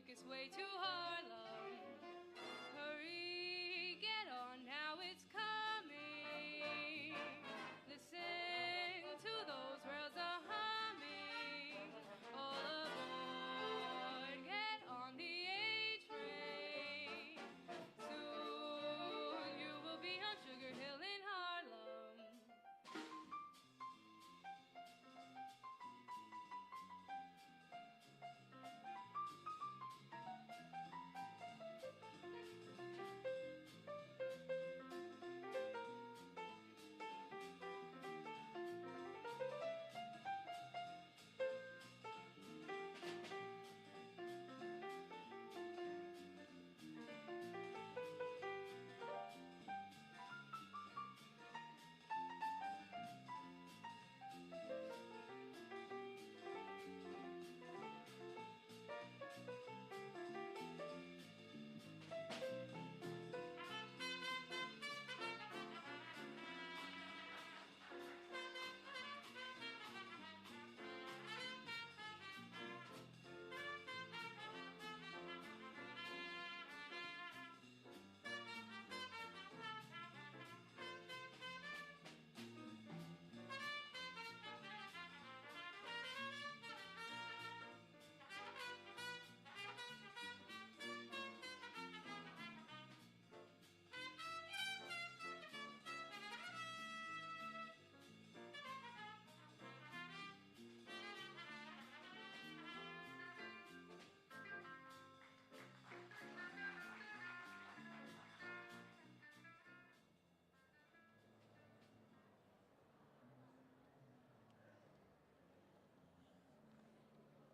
quickest way to Harlem. Hurry, get on, now it's coming. Listen to those rails a-humming. All aboard, get on the A train. Soon you will be on Sugar Hill in Harlem.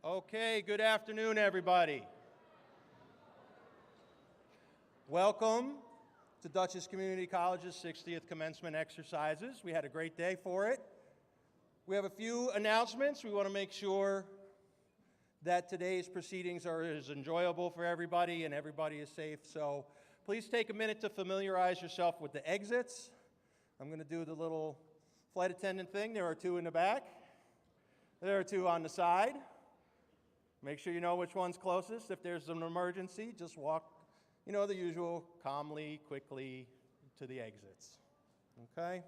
Okay, good afternoon, everybody. Welcome to Dutchess Community College's 60th commencement exercises. We had a great day for it. We have a few announcements. We want to make sure that today's proceedings are as enjoyable for everybody and everybody is safe. So please take a minute to familiarize yourself with the exits. I'm going to do the little flight attendant thing. There are two in the back. There are two on the side. Make sure you know which one's closest. If there's an emergency, just walk, the usual, calmly, quickly to the exits. Okay?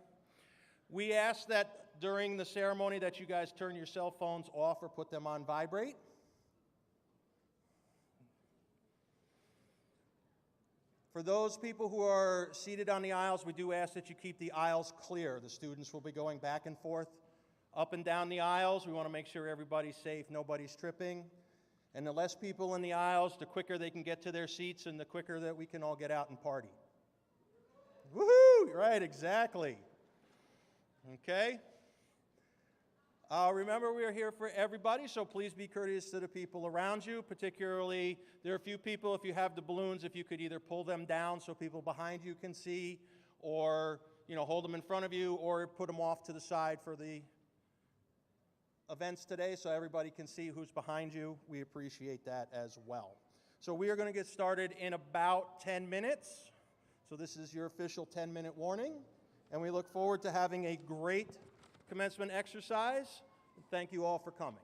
We ask that during the ceremony that you guys turn your cell phones off or put them on vibrate. For those people who are seated on the aisles, we do ask that you keep the aisles clear. The students will be going back and forth up and down the aisles. We want to make sure everybody's safe, nobody's tripping. And the less people in the aisles, the quicker they can get to their seats and the quicker that we can all get out and party. Woohoo! Right, exactly. Okay? Remember, we are here for everybody, so please be courteous to the people around you. Particularly, there are a few people, if you have the balloons, if you could either pull them down so people behind you can see, or hold them in front of you, or put them off to the side for the events today so everybody can see who's behind you. We appreciate that as well. So we are going to get started in about 10 minutes. So this is your official 10-minute warning. And we look forward to having a great commencement exercise. Thank you all for coming.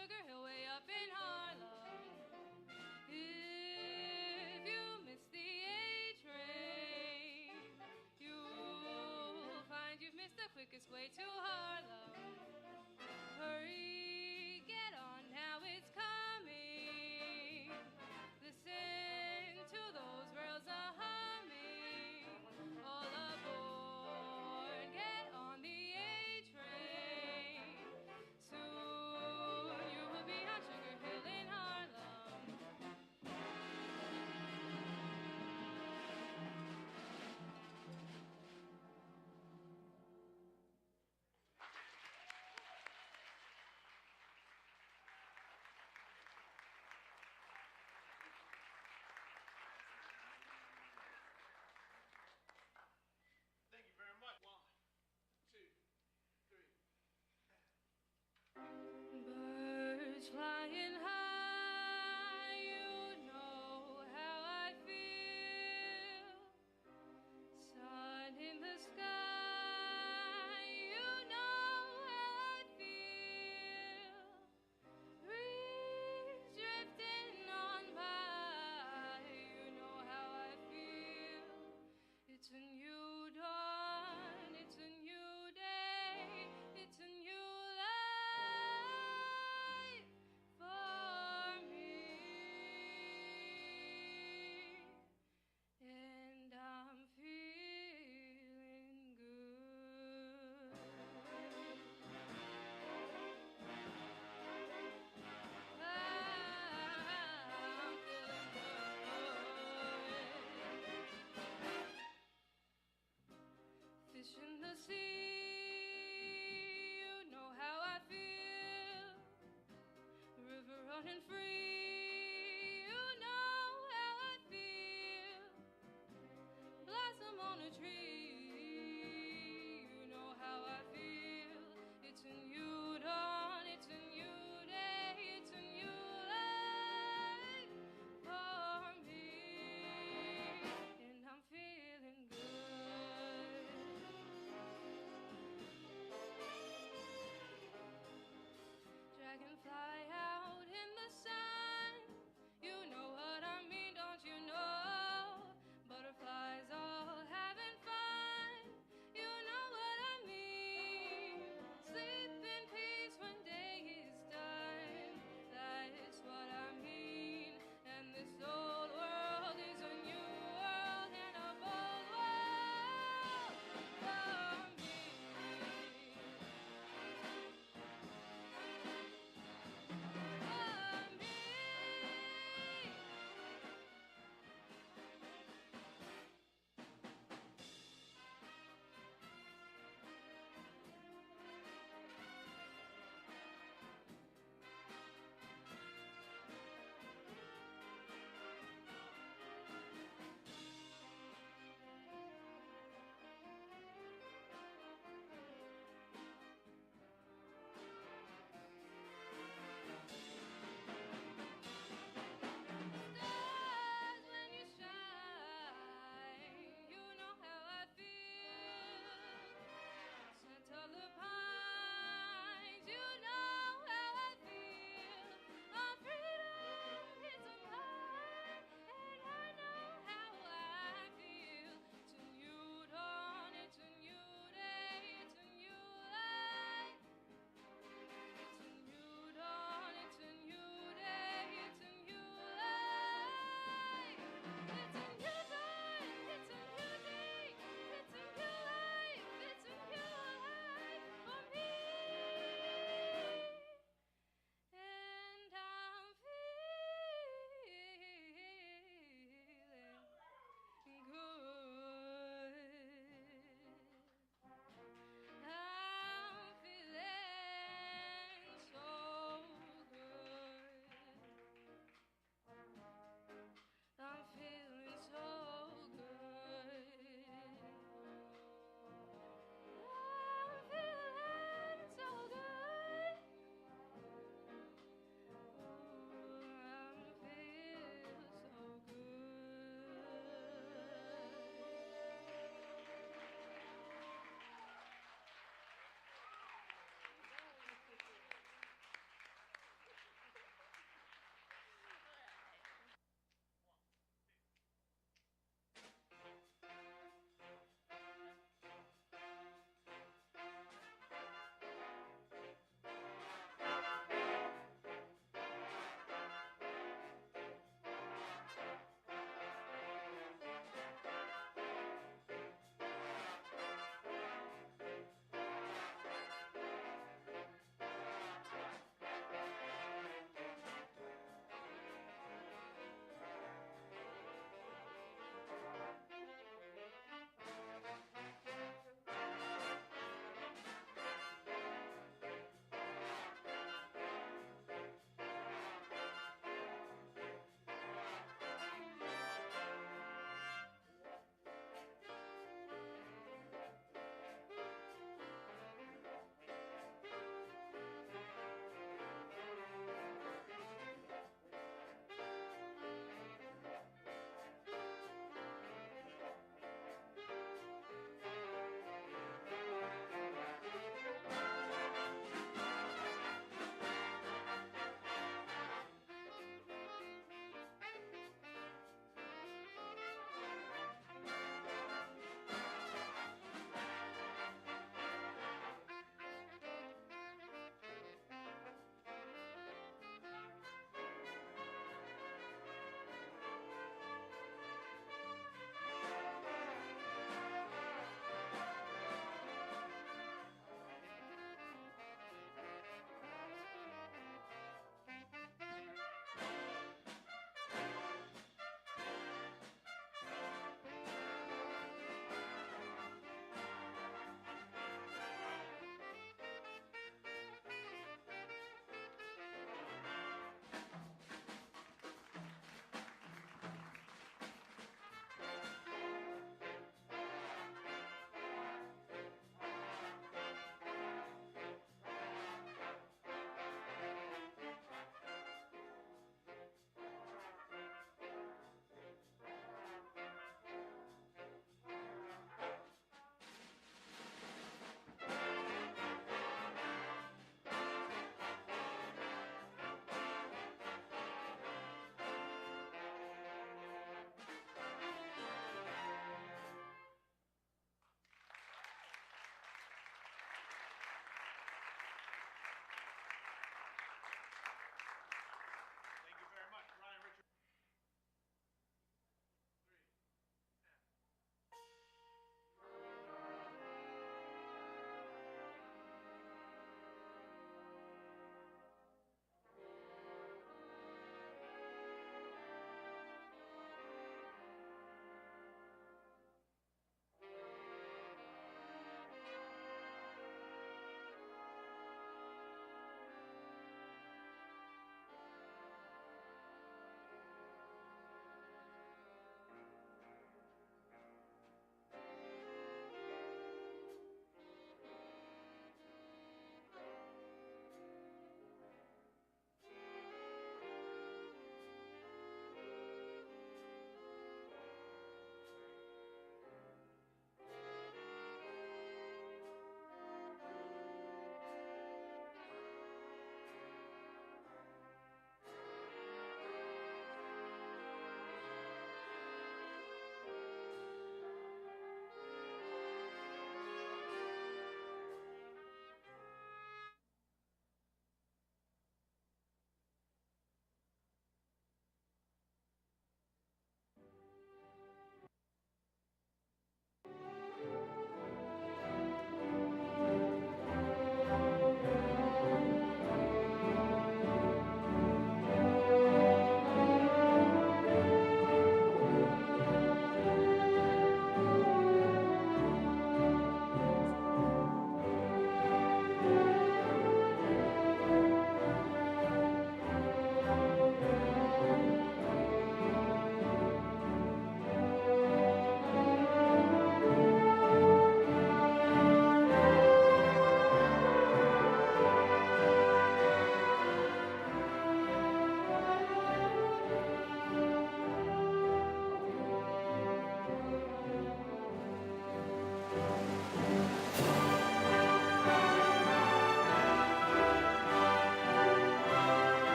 Sugar Hill way up in Harlem. If you miss the A train, you'll find you've missed the quickest way to Harlem. Hurry, get on now, it's coming. Listen to those rails a-humming. All aboard, get on the A train. Soon you will be on Sugar Hill in Harlem.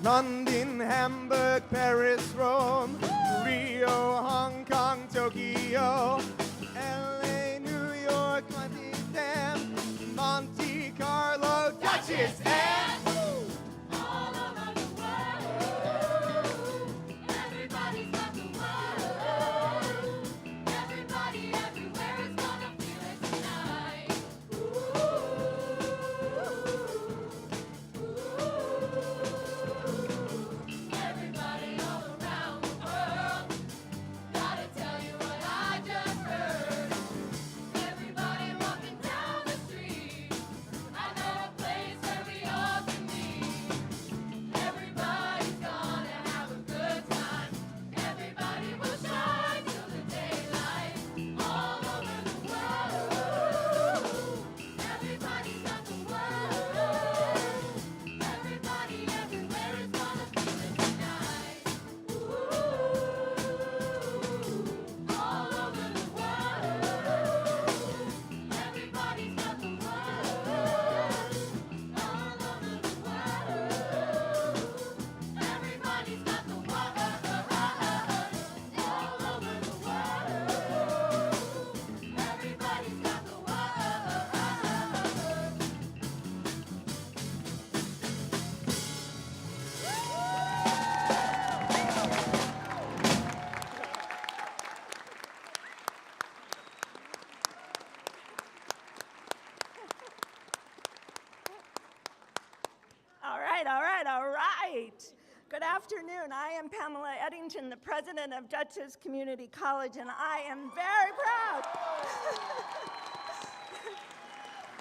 London, Hamburg, Paris, Rome, Rio, Hong Kong, Tokyo, LA, New York, Amsterdam, Monte Carlo, Dutchess, and All over the world. Everybody's got the world. Everybody everywhere is gonna feel it tonight. Everybody all around the world. Gotta tell you what I just heard. Everybody walking down the street. I know a place where we all can meet. Everybody's gonna have a good time. Everybody will shine till the daylight. All over the world. Everybody's got the world. Everybody everywhere is gonna feel it tonight. All over the world. Everybody's got the world. All over the world. Everybody's got the world. All over the world. Everybody's got the All right, all right, all right. Good afternoon. I am Pamela Eddington, the president of Dutchess Community College, and I am very proud.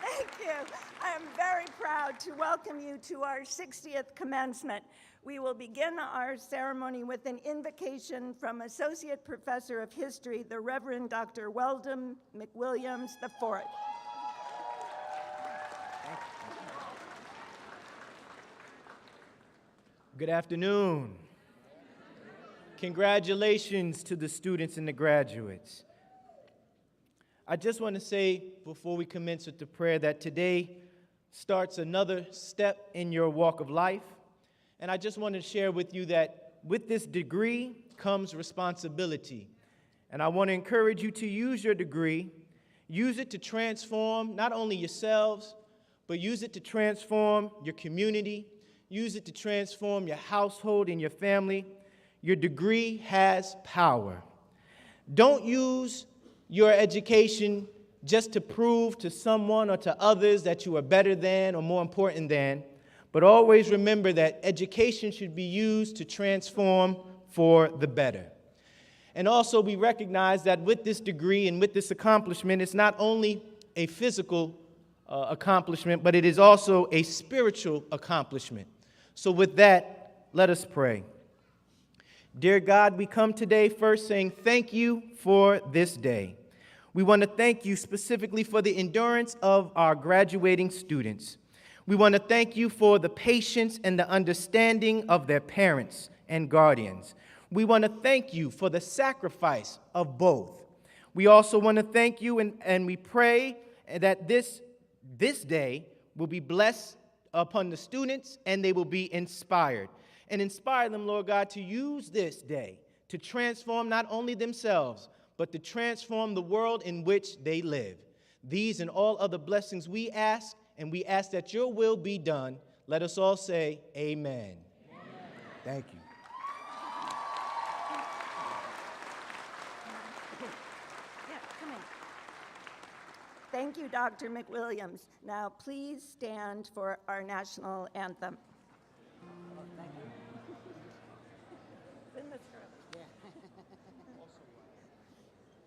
Thank you. I am very proud to welcome you to our 60th commencement. We will begin our ceremony with an invocation from Associate Professor of History, the Reverend Dr. Weldon McWilliams IV. Good afternoon. Congratulations to the students and the graduates. I just want to say before we commence with the prayer that today starts another step in your walk of life. And I just want to share with you that with this degree comes responsibility. And I want to encourage you to use your degree, use it to transform not only yourselves, but use it to transform your community, use it to transform your household and your family. Your degree has power. Don't use your education just to prove to someone or to others that you are better than or more important than, but always remember that education should be used to transform for the better. And also we recognize that with this degree and with this accomplishment, it's not only a physical accomplishment, but it is also a spiritual accomplishment. So with that, let us pray. Dear God, we come today first saying thank you for this day. We want to thank you specifically for the endurance of our graduating students. We want to thank you for the patience and the understanding of their parents and guardians. We want to thank you for the sacrifice of both. We also want to thank you and we pray that this day will be blessed upon the students and they will be inspired. And inspire them, Lord God, to use this day to transform not only themselves, but to transform the world in which they live. These and all other blessings we ask, and we ask that your will be done. Let us all say amen. Amen. Thank you. Yeah, come in. Thank you, Dr. McWilliams. Now, please stand for our national anthem. Thank you. It's in the script.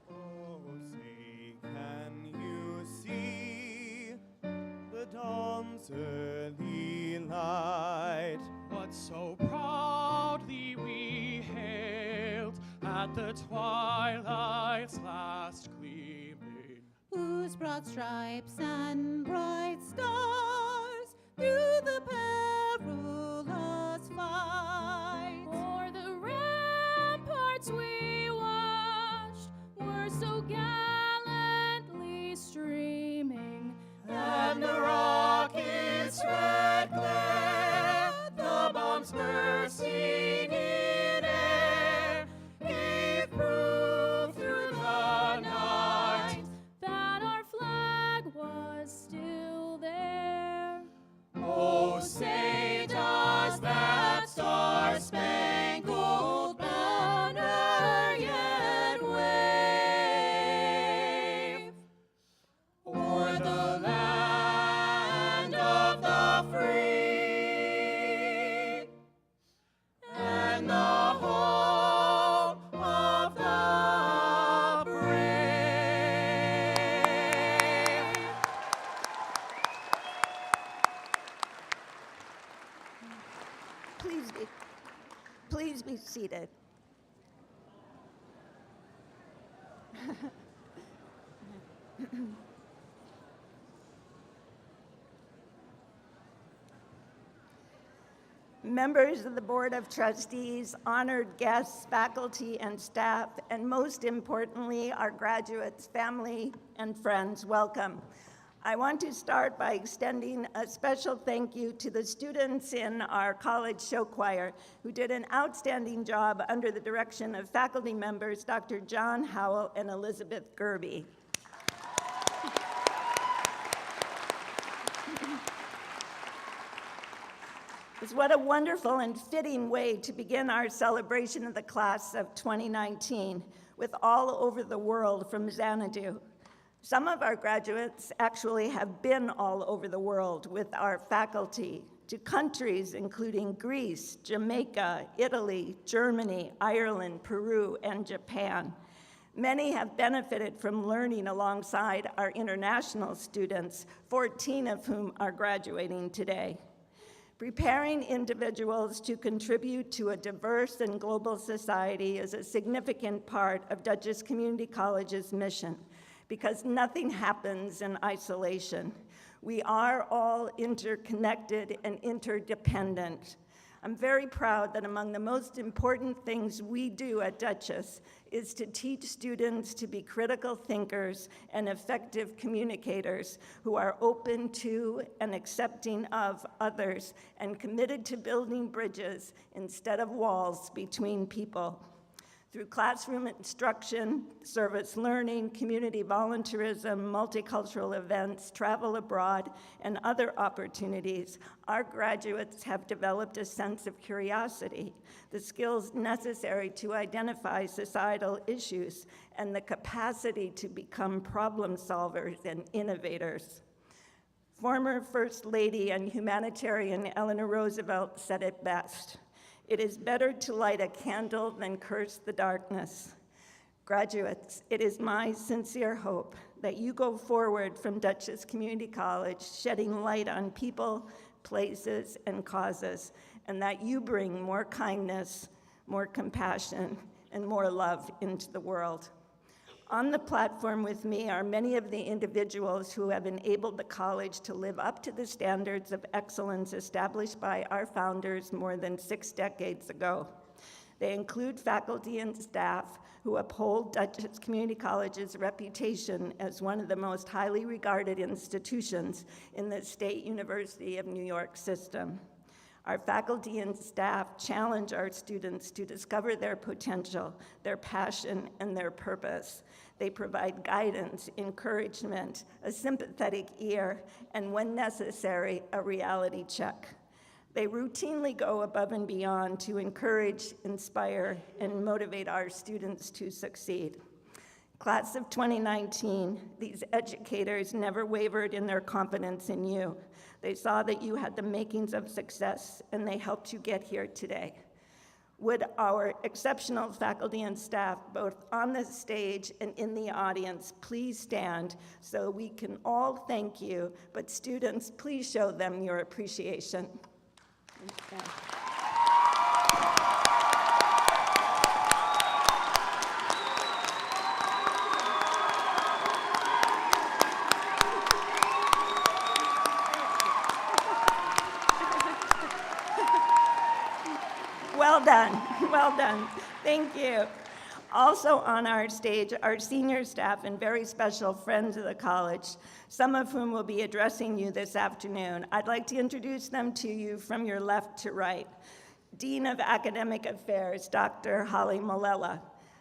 Oh, say, can you see the dawn's early light? What so proudly we hailed at the twilight's last gleaming, whose broad stripes and bright stars through the perilous fight. O'er the ramparts we watched were so gallantly streaming, And the rocket's red glare, the bombs burst Please be seated. Members of the Board of Trustees, honored guests, faculty and staff, and most importantly, our graduates, family, and friends, welcome. I want to start by extending a special thank you to the students in our college show choir who did an outstanding job under the direction of faculty members Dr. John Howell and Elizabeth Gerby. What a wonderful and fitting way to begin our celebration of the class of 2019 with all over the world from Xanadu. Some of our graduates actually have been all over the world with our faculty to countries including Greece, Jamaica, Italy, Germany, Ireland, Peru, and Japan. Many have benefited from learning alongside our international students, 14 of whom are graduating today. Preparing individuals to contribute to a diverse and global society is a significant part of Dutchess Community College's mission, because nothing happens in isolation. We are all interconnected and interdependent. I'm very proud that among the most important things we do at Dutchess is to teach students to be critical thinkers and effective communicators who are open to and accepting of others and committed to building bridges instead of walls between people. Through classroom instruction, service learning, community volunteerism, multicultural events, travel abroad, and other opportunities, our graduates have developed a sense of curiosity, the skills necessary to identify societal issues, and the capacity to become problem solvers and innovators. Former First Lady and humanitarian Eleanor Roosevelt said it best: "It is better to light a candle than curse the darkness." Graduates, it is my sincere hope that you go forward from Dutchess Community College shedding light on people, places, and causes, and that you bring more kindness, more compassion, and more love into the world. On the platform with me are many of the individuals who have enabled the college to live up to the standards of excellence established by our founders more than 6 decades ago. They include faculty and staff who uphold Dutchess Community College's reputation as one of the most highly regarded institutions in the State University of New York system. Our faculty and staff challenge our students to discover their potential, their passion, and their purpose. They provide guidance, encouragement, a sympathetic ear, and when necessary, a reality check. They routinely go above and beyond to encourage, inspire, and motivate our students to succeed. Class of 2019, these educators never wavered in their confidence in you. They saw that you had the makings of success, and they helped you get here today. Would our exceptional faculty and staff, both on the stage and in the audience, please stand so we can all thank you, but students, please show them your appreciation. Well done, well done. Thank you. Also on our stage, our senior staff and very special friends of the college, some of whom will be addressing you this afternoon. I'd like to introduce them to you from your left to right. Dean of Academic Affairs, Dr. Holly Malella.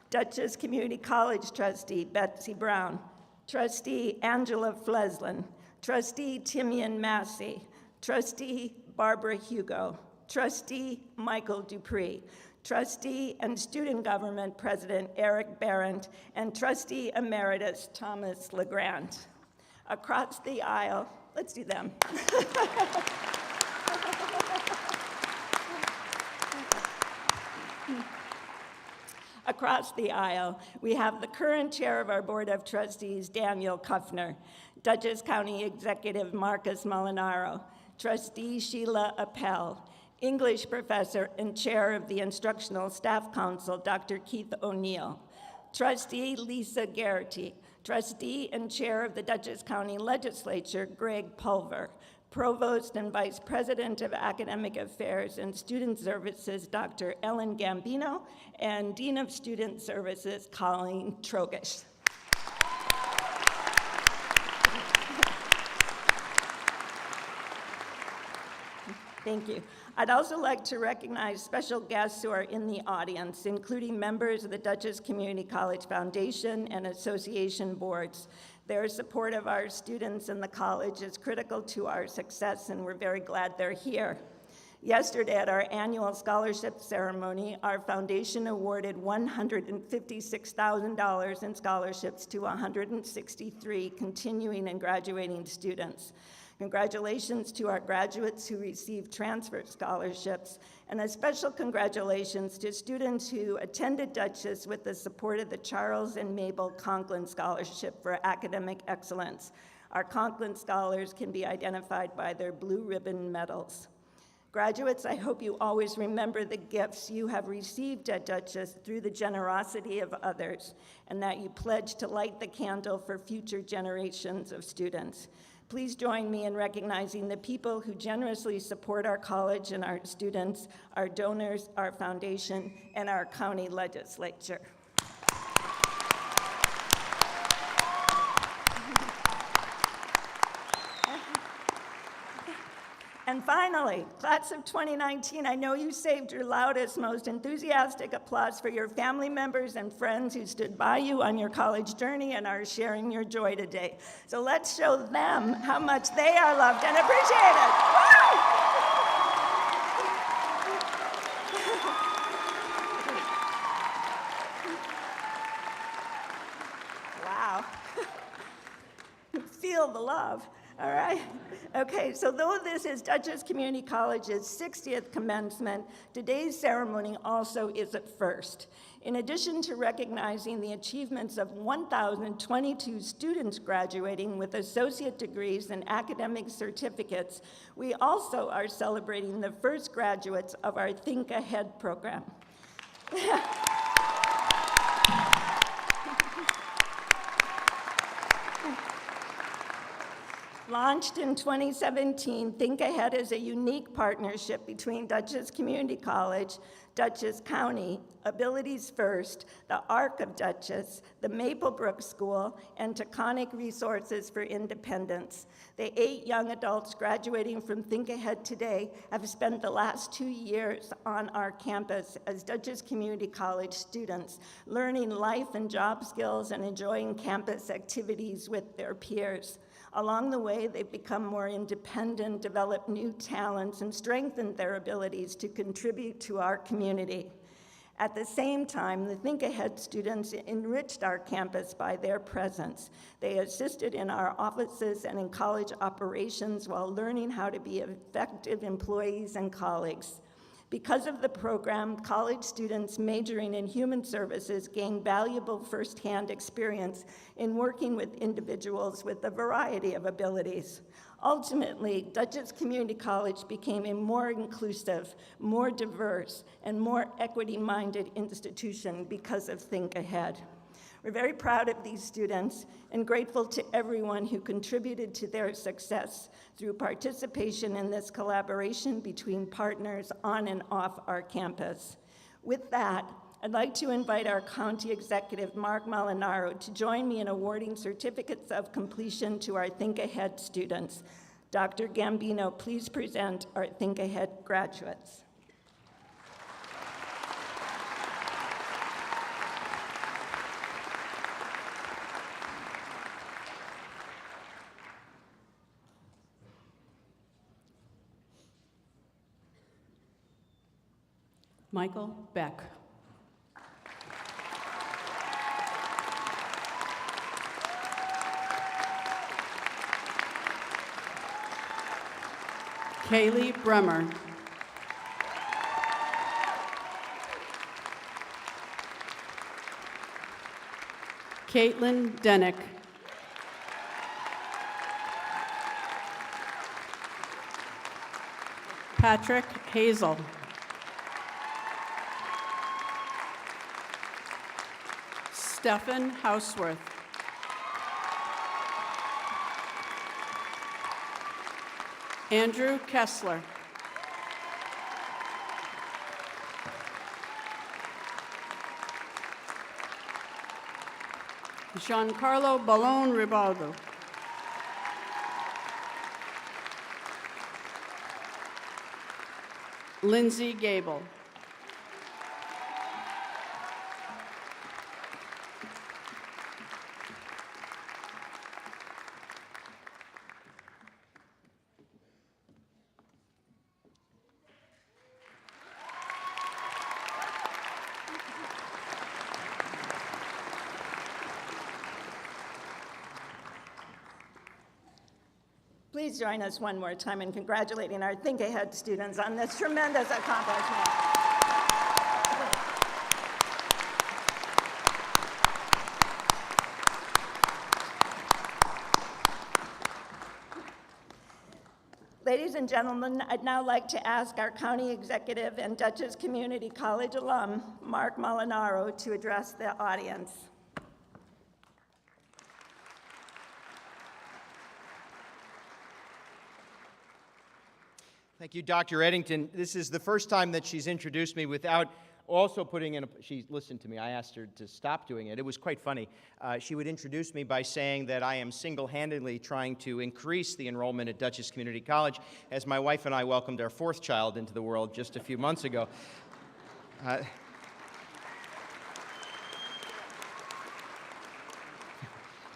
Dutchess Community College Trustee, Betsy Brown. Trustee Angela Fleslin. Trustee Timian Massey. Trustee Barbara Hugo. Trustee Michael Dupree, Trustee and Student Government President Eric Barrett, and Trustee Emeritus Thomas LeGrand. Across the aisle, let's do them. Across the aisle, we have the current chair of our Board of Trustees, Daniel Kuffner, Dutchess County Executive Marcus Molinaro, Trustee Sheila Appel, English professor and chair of the Instructional Staff Council, Dr. Keith O'Neill. Trustee Lisa Garrity. Trustee and chair of the Dutchess County Legislature, Greg Pulver. Provost and Vice President of Academic Affairs and Student Services, Dr. Ellen Gambino, and Dean of Student Services, Colleen Trogish. Thank you. I'd also like to recognize special guests who are in the audience, including members of the Dutchess Community College Foundation and Association boards. Their support of our students in the college is critical to our success, and we're very glad they're here. Yesterday at our annual scholarship ceremony, our foundation awarded $156,000 in scholarships to 163 continuing and graduating students. Congratulations to our graduates who received transfer scholarships, and a special congratulations to students who attended Dutchess with the support of the Charles and Mabel Conklin Scholarship for Academic Excellence. Our Conklin scholars can be identified by their blue ribbon medals. Graduates, I hope you always remember the gifts you have received at Dutchess through the generosity of others, and that you pledge to light the candle for future generations of students. Please join me in recognizing the people who generously support our college and our students, our donors, our foundation, and our county legislature. And finally, class of 2019, I know you saved your loudest, most enthusiastic applause for your family members and friends who stood by you on your college journey and are sharing your joy today. So let's show them how much they are loved and appreciated. Woo! Wow. Feel the love. All right. Okay, so though this is Dutchess Community College's 60th commencement, today's ceremony also is a first. In addition to recognizing the achievements of 1,022 students graduating with associate degrees and academic certificates, we also are celebrating the first graduates of our Think Ahead program. Launched in 2017, Think Ahead is a unique partnership between Dutchess Community College, Dutchess County, Abilities First, the ARC of Dutchess, the Maplebrook School, and Taconic Resources for Independence. The 8 young adults graduating from Think Ahead today have spent the last 2 years on our campus as Dutchess Community College students, learning life and job skills and enjoying campus activities with their peers. Along the way, they've become more independent, developed new talents, and strengthened their abilities to contribute to our community. At the same time, the Think Ahead students enriched our campus by their presence. They assisted in our offices and in college operations while learning how to be effective employees and colleagues. Because of the program, college students majoring in human services gain valuable firsthand experience in working with individuals with a variety of abilities. Ultimately, Dutchess Community College became a more inclusive, more diverse, and more equity-minded institution because of Think Ahead. We're very proud of these students and grateful to everyone who contributed to their success through participation in this collaboration between partners on and off our campus. With that, I'd like to invite our County Executive, Mark Molinaro, to join me in awarding certificates of completion to our Think Ahead students. Dr. Gambino, please present our Think Ahead graduates. Michael Beck. Kaylee Bremer. Caitlin Denick. Patrick Hazel. Stephen Houseworth. Andrew Kessler. Giancarlo Ballone Ribaldo. Lindsay Gable. Please join us one more time in congratulating our Think Ahead students on this tremendous accomplishment. Ladies and gentlemen, I'd now like to ask our county executive and Dutchess Community College alum, Mark Molinaro, to address the audience. Thank you, Dr. Eddington. This is the first time that she's introduced me without also putting in she listened to me. I asked her to stop doing it. It was quite funny. She would introduce me by saying that I am single-handedly trying to increase the enrollment at Dutchess Community College, as my wife and I welcomed our fourth child into the world just a few months ago.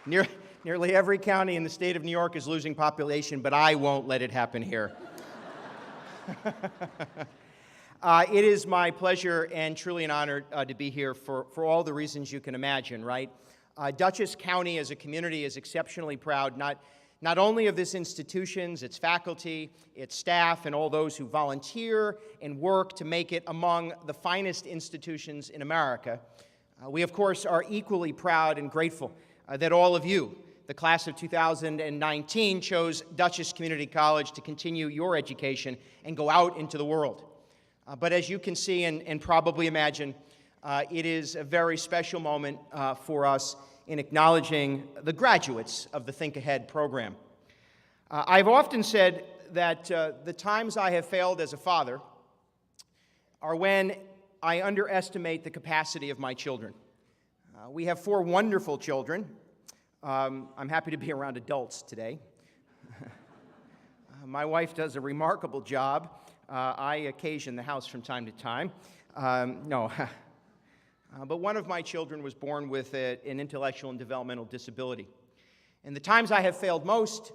Nearly every county in the state of New York is losing population, but I won't let it happen here. It is my pleasure and truly an honor to be here for all the reasons you can imagine, right? Dutchess County as a community is exceptionally proud, not only of this institution's, its faculty, its staff, and all those who volunteer and work to make it among the finest institutions in America. We, of course, are equally proud and grateful that all of you, the class of 2019, chose Dutchess Community College to continue your education and go out into the world. But as you can see and probably imagine, it is a very special moment for us in acknowledging the graduates of the Think Ahead program. I've often said that the times I have failed as a father are when I underestimate the capacity of my children. We have 4 wonderful children. I'm happy to be around adults today. My wife does a remarkable job. I occasion the house from time to time. But one of my children was born with an intellectual and developmental disability. And the times I have failed most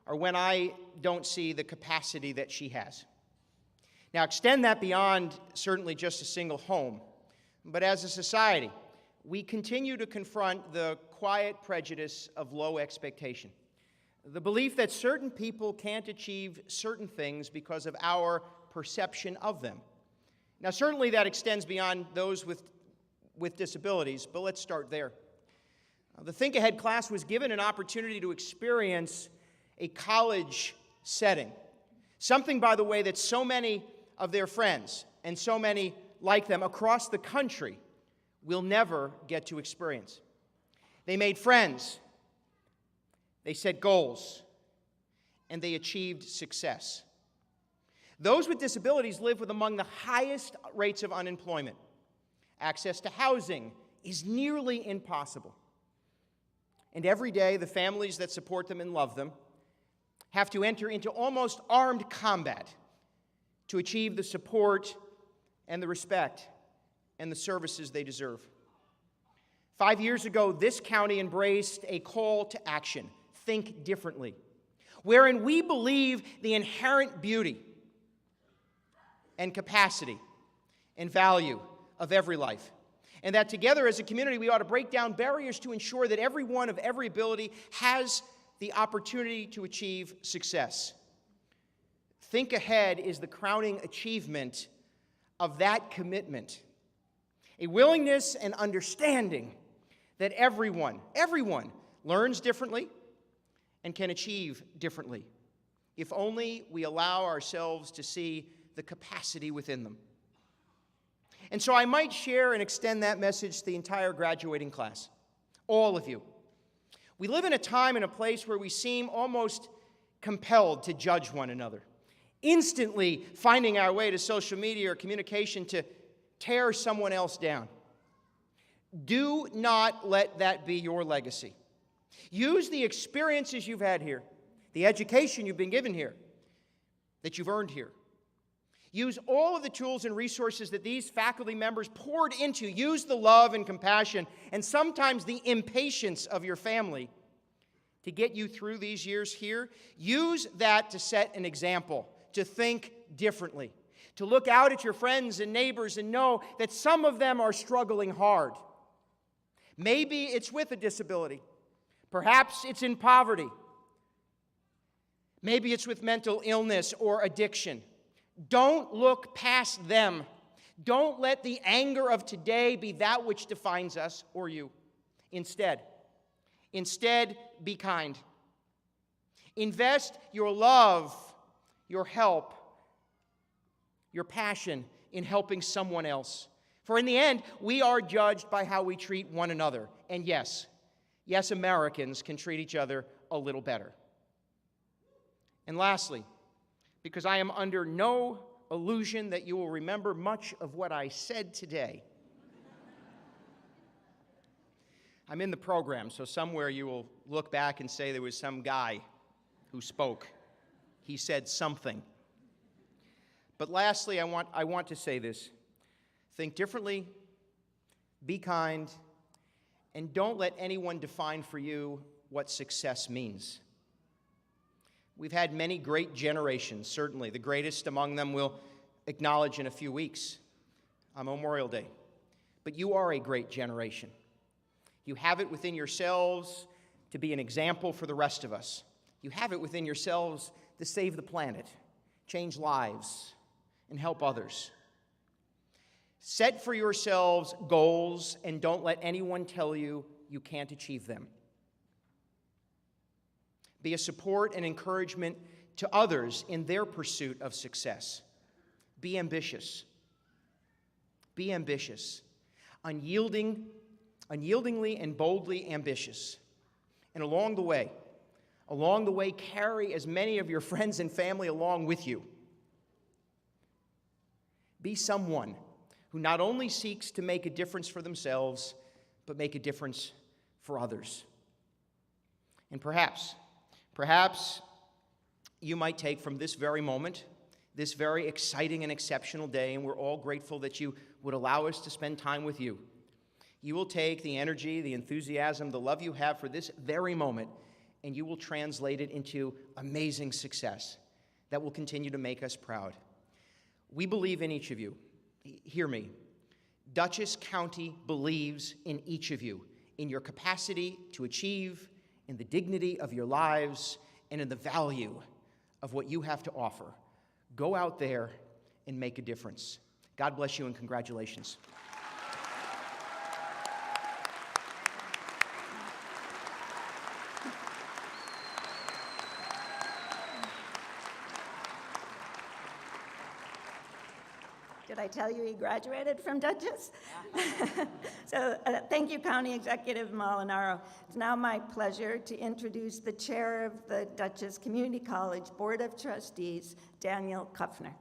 are when I don't see the capacity that she has. Now, extend that beyond certainly just a single home. But as a society, we continue to confront the quiet prejudice of low expectation, the belief that certain people can't achieve certain things because of our perception of them. Now, certainly that extends beyond those with disabilities, but let's start there. The Think Ahead class was given an opportunity to experience a college setting, something, by the way, that so many of their friends and so many like them across the country will never get to experience. They made friends, they set goals, and they achieved success. Those with disabilities live with among the highest rates of unemployment. Access to housing is nearly impossible. And every day, the families that support them and love them have to enter into almost armed combat to achieve the support and the respect and the services they deserve. 5 years ago, this county embraced a call to action, think differently, wherein we believe the inherent beauty and capacity and value of every life, and that together as a community we ought to break down barriers to ensure that everyone of every ability has the opportunity to achieve success. Think Ahead is the crowning achievement of that commitment, a willingness and understanding that everyone learns differently and can achieve differently, if only we allow ourselves to see the capacity within them. And so I might share and extend that message to the entire graduating class, all of you. We live in a time and a place where we seem almost compelled to judge one another, instantly finding our way to social media or communication to tear someone else down. Do not let that be your legacy. Use the experiences you've had here, the education you've been given here, that you've earned here. Use all of the tools and resources that these faculty members poured into. Use the love and compassion and sometimes the impatience of your family to get you through these years here. Use that to set an example, to think differently, to look out at your friends and neighbors and know that some of them are struggling hard. Maybe it's with a disability. Perhaps it's in poverty. Maybe it's with mental illness or addiction. Don't look past them. Don't let the anger of today be that which defines us or you. Instead, be kind. Invest your love, your help, your passion in helping someone else. For in the end, we are judged by how we treat one another. And yes, Americans can treat each other a little better. And lastly, because I am under no illusion that you will remember much of what I said today, I'm in the program, so somewhere you will look back and say there was some guy who spoke. He said something. But lastly, I want to say this. Think differently, be kind, and don't let anyone define for you what success means. We've had many great generations, certainly. The greatest among them we'll acknowledge in a few weeks on Memorial Day. But you are a great generation. You have it within yourselves to be an example for the rest of us. You have it within yourselves to save the planet, change lives, and help others. Set for yourselves goals and don't let anyone tell you you can't achieve them. Be a support and encouragement to others in their pursuit of success. Be ambitious. Be ambitious. Unyieldingly and boldly ambitious. And along the way, carry as many of your friends and family along with you. Be someone who not only seeks to make a difference for themselves, but make a difference for others. And perhaps you might take from this very moment, this very exciting and exceptional day, and we're all grateful that you would allow us to spend time with you. You will take the energy, the enthusiasm, the love you have for this very moment, and you will translate it into amazing success that will continue to make us proud. We believe in each of you. Hear me. Dutchess County believes in each of you, in your capacity to achieve, in the dignity of your lives, and in the value of what you have to offer. Go out there and make a difference. God bless you and congratulations. Did I tell you he graduated from Dutchess? So thank you, County Executive Molinaro. It's now my pleasure to introduce the chair of the Dutchess Community College Board of Trustees, Daniel Kuffner.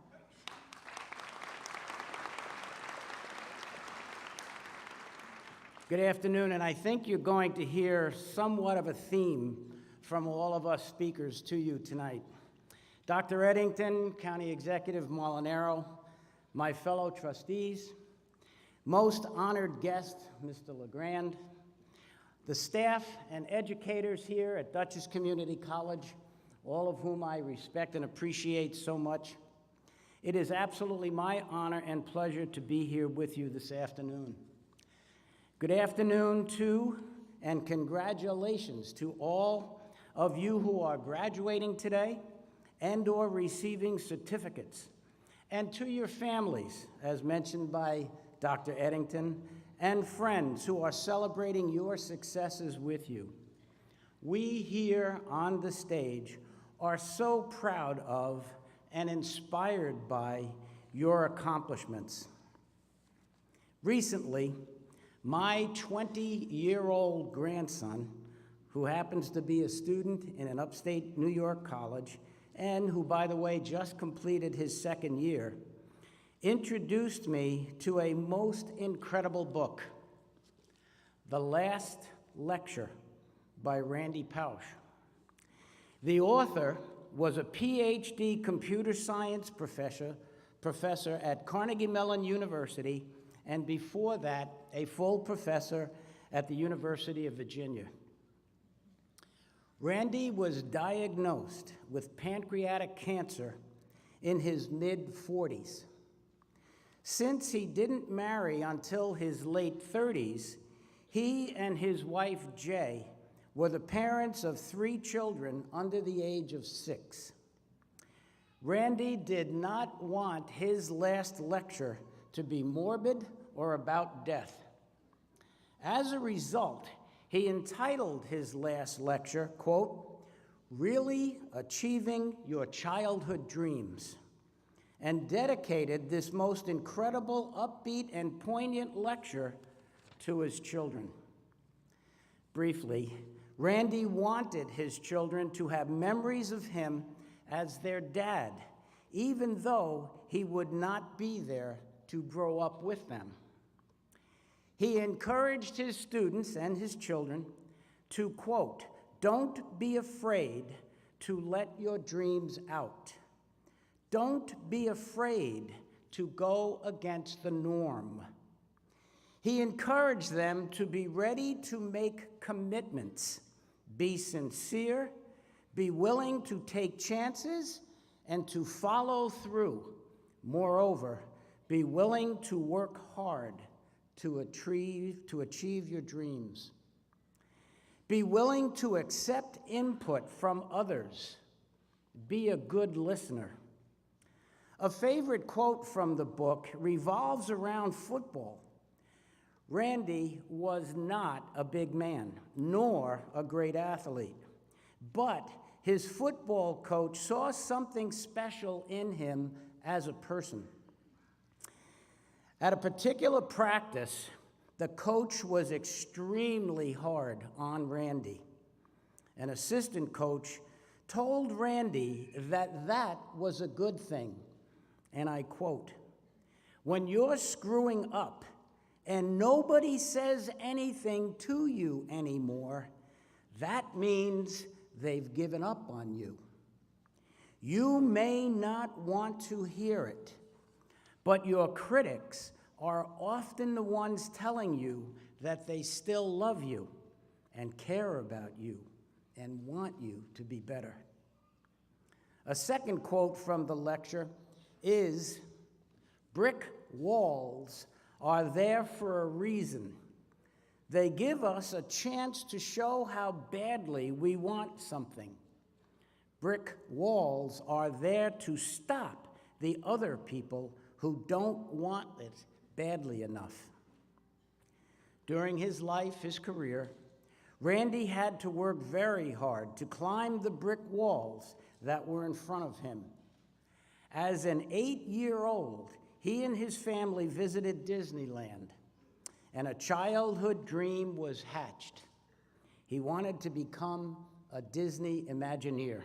Good afternoon, and I think you're going to hear somewhat of a theme from all of us speakers to you tonight. Dr. Eddington, County Executive Molinaro, my fellow trustees, most honored guest, Mr. LeGrand, the staff and educators here at Dutchess Community College, all of whom I respect and appreciate so much. It is absolutely my honor and pleasure to be here with you this afternoon. Good afternoon to, and congratulations to all of you who are graduating today and or receiving certificates, and to your families, as mentioned by Dr. Eddington, and friends who are celebrating your successes with you. We here on the stage are so proud of and inspired by your accomplishments. Recently, my 20-year-old grandson, who happens to be a student in an upstate New York college, and who, by the way, just completed his second year, introduced me to a most incredible book, The Last Lecture by Randy Pausch. The author was a PhD computer science professor at Carnegie Mellon University, and before that, a full professor at the University of Virginia. Randy was diagnosed with pancreatic cancer in his mid-40s. Since he didn't marry until his late 30s, he and his wife, Jay, were the parents of 3 children under the age of 6. Randy did not want his last lecture to be morbid or about death. As a result, he entitled his last lecture, quote, "Really Achieving Your Childhood Dreams," and dedicated this most incredible, upbeat, and poignant lecture to his children. Briefly, Randy wanted his children to have memories of him as their dad, even though he would not be there to grow up with them. He encouraged his students and his children to, quote, "Don't be afraid to let your dreams out. Don't be afraid to go against the norm." He encouraged them to be ready to make commitments, be sincere, be willing to take chances, and to follow through. Moreover, be willing to work hard to achieve your dreams. Be willing to accept input from others. Be a good listener. A favorite quote from the book revolves around football. Randy was not a big man, nor a great athlete, but his football coach saw something special in him as a person. At a particular practice, the coach was extremely hard on Randy. An assistant coach told Randy that that was a good thing, and I quote, "When you're screwing up and nobody says anything to you anymore, that means they've given up on you. You may not want to hear it, but your critics are often the ones telling you that they still love you and care about you and want you to be better." A second quote from the lecture is, "Brick walls are there for a reason. They give us a chance to show how badly we want something. Brick walls are there to stop the other people who don't want it badly enough." During his life, his career, Randy had to work very hard to climb the brick walls that were in front of him. As an 8-year-old, he and his family visited Disneyland, and a childhood dream was hatched. He wanted to become a Disney Imagineer.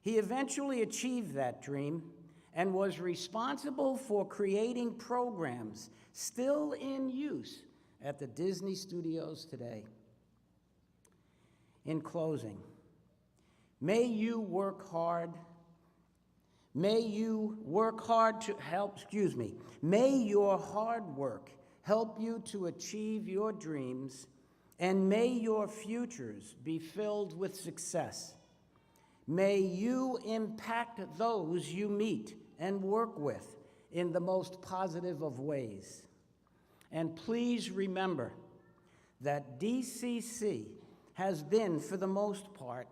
He eventually achieved that dream and was responsible for creating programs still in use at the Disney studios today. In closing, may you work hard. May your hard work help you to achieve your dreams, and may your futures be filled with success. May you impact those you meet and work with in the most positive of ways. And please remember that DCC has been, for the most part,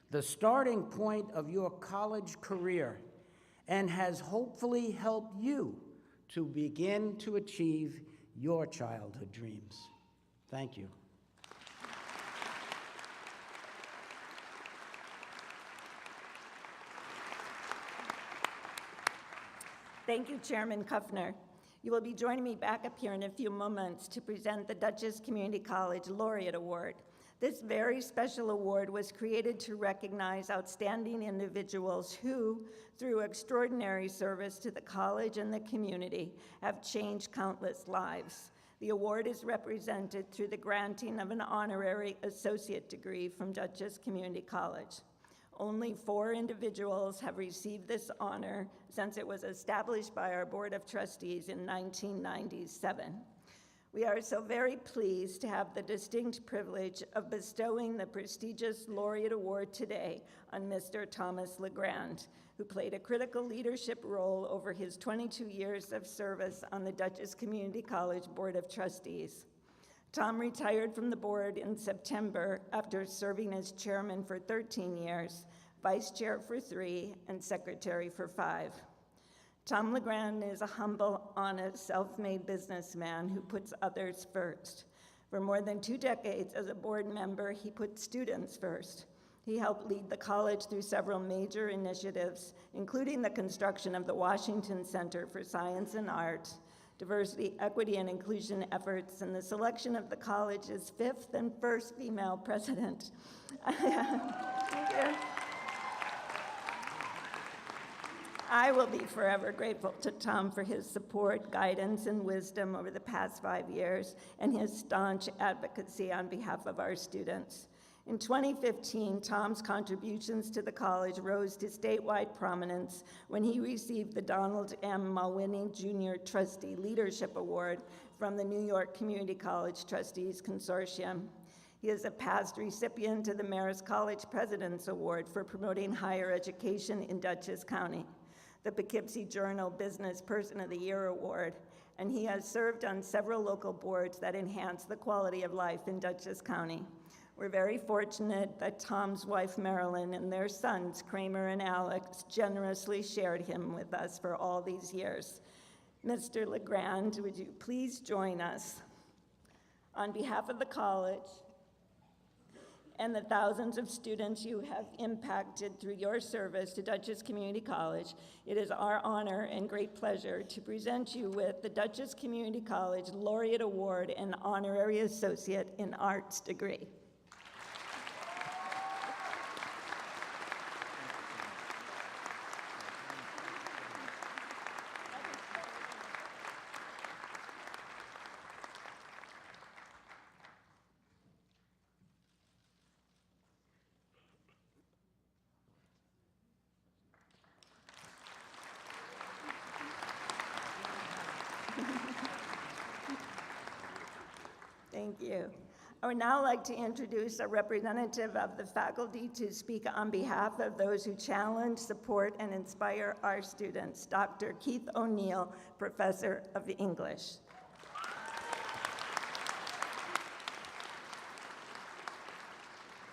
the starting point of your college career and has hopefully helped you to begin to achieve your childhood dreams. Thank you. Thank you, Chairman Kuffner. You will be joining me back up here in a few moments to present the Dutchess Community College Laureate Award. This very special award was created to recognize outstanding individuals who, through extraordinary service to the college and the community, have changed countless lives. The award is represented through the granting of an honorary associate degree from Dutchess Community College. Only 4 individuals have received this honor since it was established by our Board of Trustees in 1997. We are so very pleased to have the distinct privilege of bestowing the prestigious Laureate Award today on Mr. Thomas Legrand, who played a critical leadership role over his 22 years of service on the Dutchess Community College Board of Trustees. Tom retired from the board in September after serving as chairman for 13 years, vice chair for 3, and secretary for 5. Tom Legrand is a humble, honest, self-made businessman who puts others first. For more than 2 decades as a board member, he put students first. He helped lead the college through several major initiatives, including the construction of the Washington Center for Science and Art, diversity, equity, and inclusion efforts, and the selection of the college's 5th and 1st female president. Thank you. I will be forever grateful to Tom for his support, guidance, and wisdom over the past 5 years, and his staunch advocacy on behalf of our students. In 2015, Tom's contributions to the college rose to statewide prominence when he received the Donald M. Mulwiney Jr. Trustee Leadership Award from the New York Community College Trustees Consortium. He is a past recipient of the Marist College President's Award for promoting higher education in Dutchess County, the Poughkeepsie Journal Business Person of the Year Award, and he has served on several local boards that enhance the quality of life in Dutchess County. We're very fortunate that Tom's wife, Marilyn, and their sons, Kramer and Alex, generously shared him with us for all these years. Mr. Legrand, would you please join us? On behalf of the college and the thousands of students you have impacted through your service to Dutchess Community College, it is our honor and great pleasure to present you with the Dutchess Community College Laureate Award and Honorary Associate in Arts degree. Thank you. I would now like to introduce a representative of the faculty to speak on behalf of those who challenge, support, and inspire our students. Dr. Keith O'Neill, Professor of English.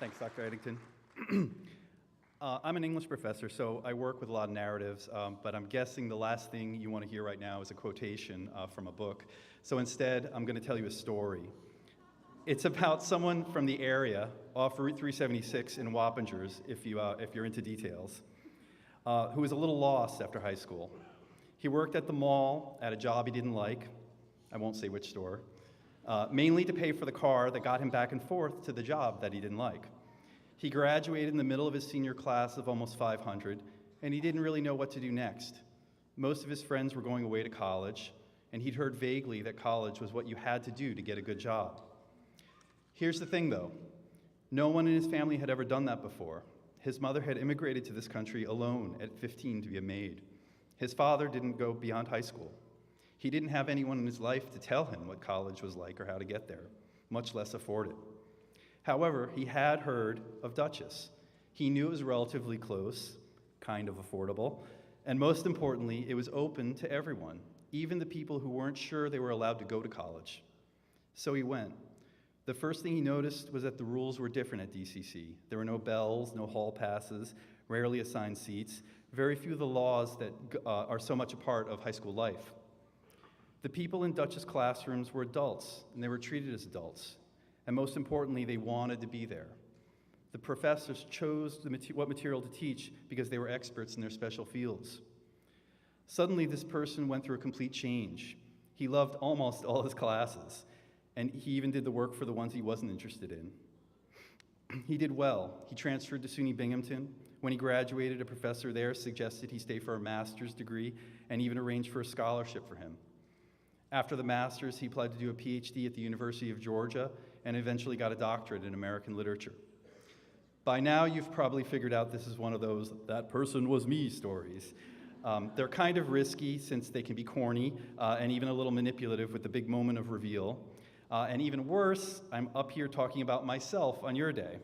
Thanks, Dr. Eddington. I'm an English professor, so I work with a lot of narratives, but I'm guessing the last thing you want to hear right now is a quotation from a book. So instead, I'm going to tell you a story. It's about someone from the area off Route 376 in Wappingers, if you're into details, who was a little lost after high school. He worked at the mall at a job he didn't like, I won't say which store, mainly to pay for the car that got him back and forth to the job that he didn't like. He graduated in the middle of his senior class of almost 500, and he didn't really know what to do next. Most of his friends were going away to college, and he'd heard vaguely that college was what you had to do to get a good job. Here's the thing, though. No one in his family had ever done that before. His mother had immigrated to this country alone at 15 to be a maid. His father didn't go beyond high school. He didn't have anyone in his life to tell him what college was like or how to get there, much less afford it. However, he had heard of Dutchess. He knew it was relatively close, kind of affordable, and most importantly, it was open to everyone, even the people who weren't sure they were allowed to go to college. So he went. The first thing he noticed was that the rules were different at DCC. There were no bells, no hall passes, rarely assigned seats, very few of the laws that are so much a part of high school life. The people in Dutchess classrooms were adults, and they were treated as adults. And most importantly, they wanted to be there. The professors chose what material to teach because they were experts in their special fields. Suddenly, this person went through a complete change. He loved almost all his classes, and he even did the work for the ones he wasn't interested in. He did well. He transferred to SUNY Binghamton. When he graduated, a professor there suggested he stay for a master's degree and even arranged for a scholarship for him. After the master's, he applied to do a PhD at the University of Georgia and eventually got a doctorate in American literature. By now, you've probably figured out this is one of those "that person was me" stories. They're kind of risky since they can be corny and even a little manipulative with the big moment of reveal. And even worse, I'm up here talking about myself on your day.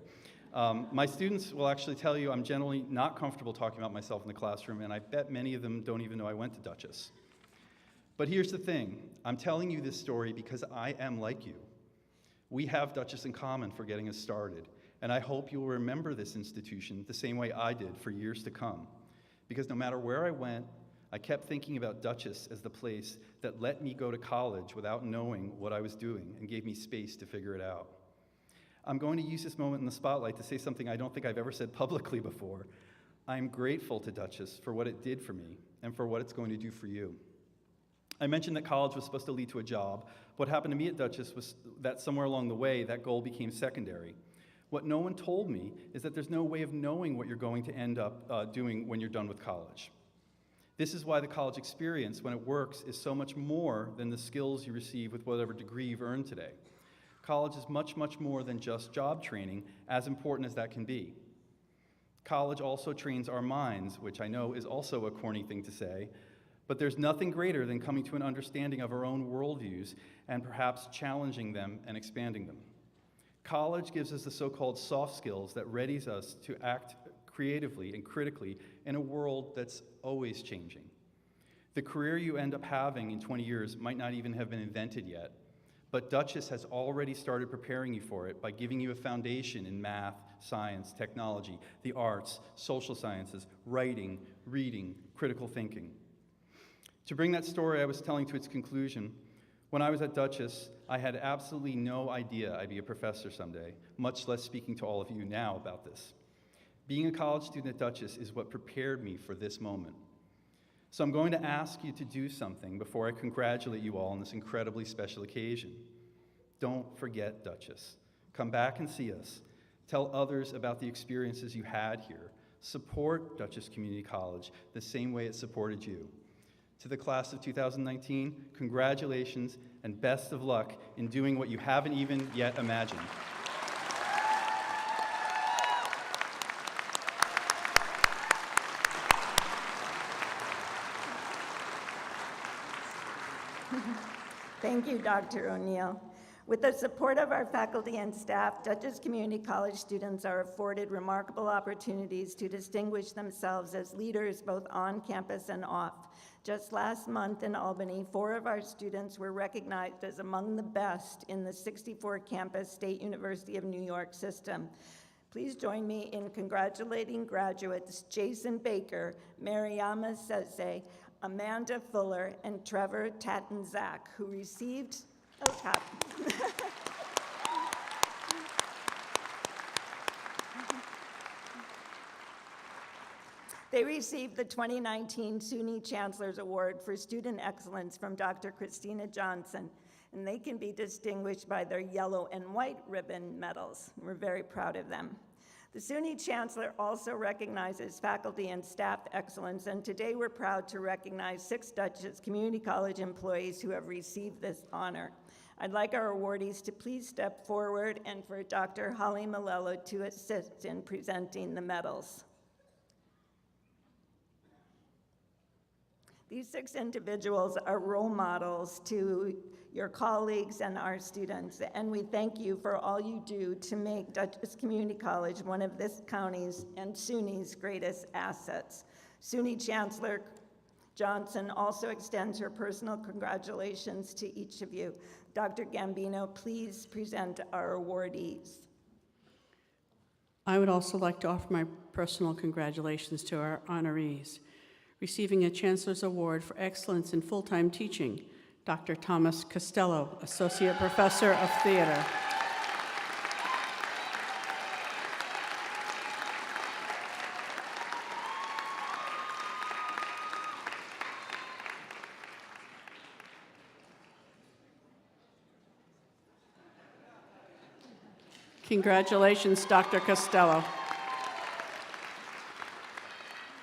My students will actually tell you I'm generally not comfortable talking about myself in the classroom, and I bet many of them don't even know I went to Dutchess. But here's the thing, I'm telling you this story because I am like you. We have Dutchess in common for getting us started, and I hope you'll remember this institution the same way I did for years to come. Because no matter where I went, I kept thinking about Dutchess as the place that let me go to college without knowing what I was doing and gave me space to figure it out. I'm going to use this moment in the spotlight to say something I don't think I've ever said publicly before. I'm grateful to Dutchess for what it did for me and for what it's going to do for you. I mentioned that college was supposed to lead to a job. What happened to me at Dutchess was that somewhere along the way, that goal became secondary. What no one told me is that there's no way of knowing what you're going to end up doing when you're done with college. This is why the college experience, when it works, is so much more than the skills you receive with whatever degree you've earned today. College is much, much more than just job training, as important as that can be. College also trains our minds, which I know is also a corny thing to say, but there's nothing greater than coming to an understanding of our own worldviews and perhaps challenging them and expanding them. College gives us the so-called soft skills that readies us to act creatively and critically in a world that's always changing. The career you end up having in 20 years might not even have been invented yet, but Dutchess has already started preparing you for it by giving you a foundation in math, science, technology, the arts, social sciences, writing, reading, critical thinking. To bring that story I was telling to its conclusion, when I was at Dutchess, I had absolutely no idea I'd be a professor someday, much less speaking to all of you now about this. Being a college student at Dutchess is what prepared me for this moment. So I'm going to ask you to do something before I congratulate you all on this incredibly special occasion. Don't forget Dutchess. Come back and see us. Tell others about the experiences you had here. Support Dutchess Community College the same way it supported you. To the class of 2019, congratulations and best of luck in doing what you haven't even yet imagined. Thank you, Dr. O'Neill. With the support of our faculty and staff, Dutchess Community College students are afforded remarkable opportunities to distinguish themselves as leaders both on campus and off. Just last month in Albany, 4 of our students were recognized as among the best in the 64-campus State University of New York system. Please join me in congratulating graduates Jason Baker, Mariama Sese, Amanda Fuller, and Trevor Tatanzak, who received They received the 2019 SUNY Chancellor's Award for Student Excellence from Dr. Christina Johnson, and they can be distinguished by their yellow and white ribbon medals. We're very proud of them. The SUNY Chancellor also recognizes faculty and staff excellence, and today we're proud to recognize 6 Dutchess Community College employees who have received this honor. I'd like our awardees to please step forward and for Dr. Holly Malello to assist in presenting the medals. These 6 individuals are role models to your colleagues and our students, and we thank you for all you do to make Dutchess Community College one of this county's and SUNY's greatest assets. SUNY Chancellor Johnson also extends her personal congratulations to each of you. Dr. Gambino, please present our awardees. I would also like to offer my personal congratulations to our honorees. Receiving a Chancellor's Award for Excellence in Full-Time Teaching, Dr. Thomas Costello, Associate Professor of Theater. Congratulations, Dr. Costello.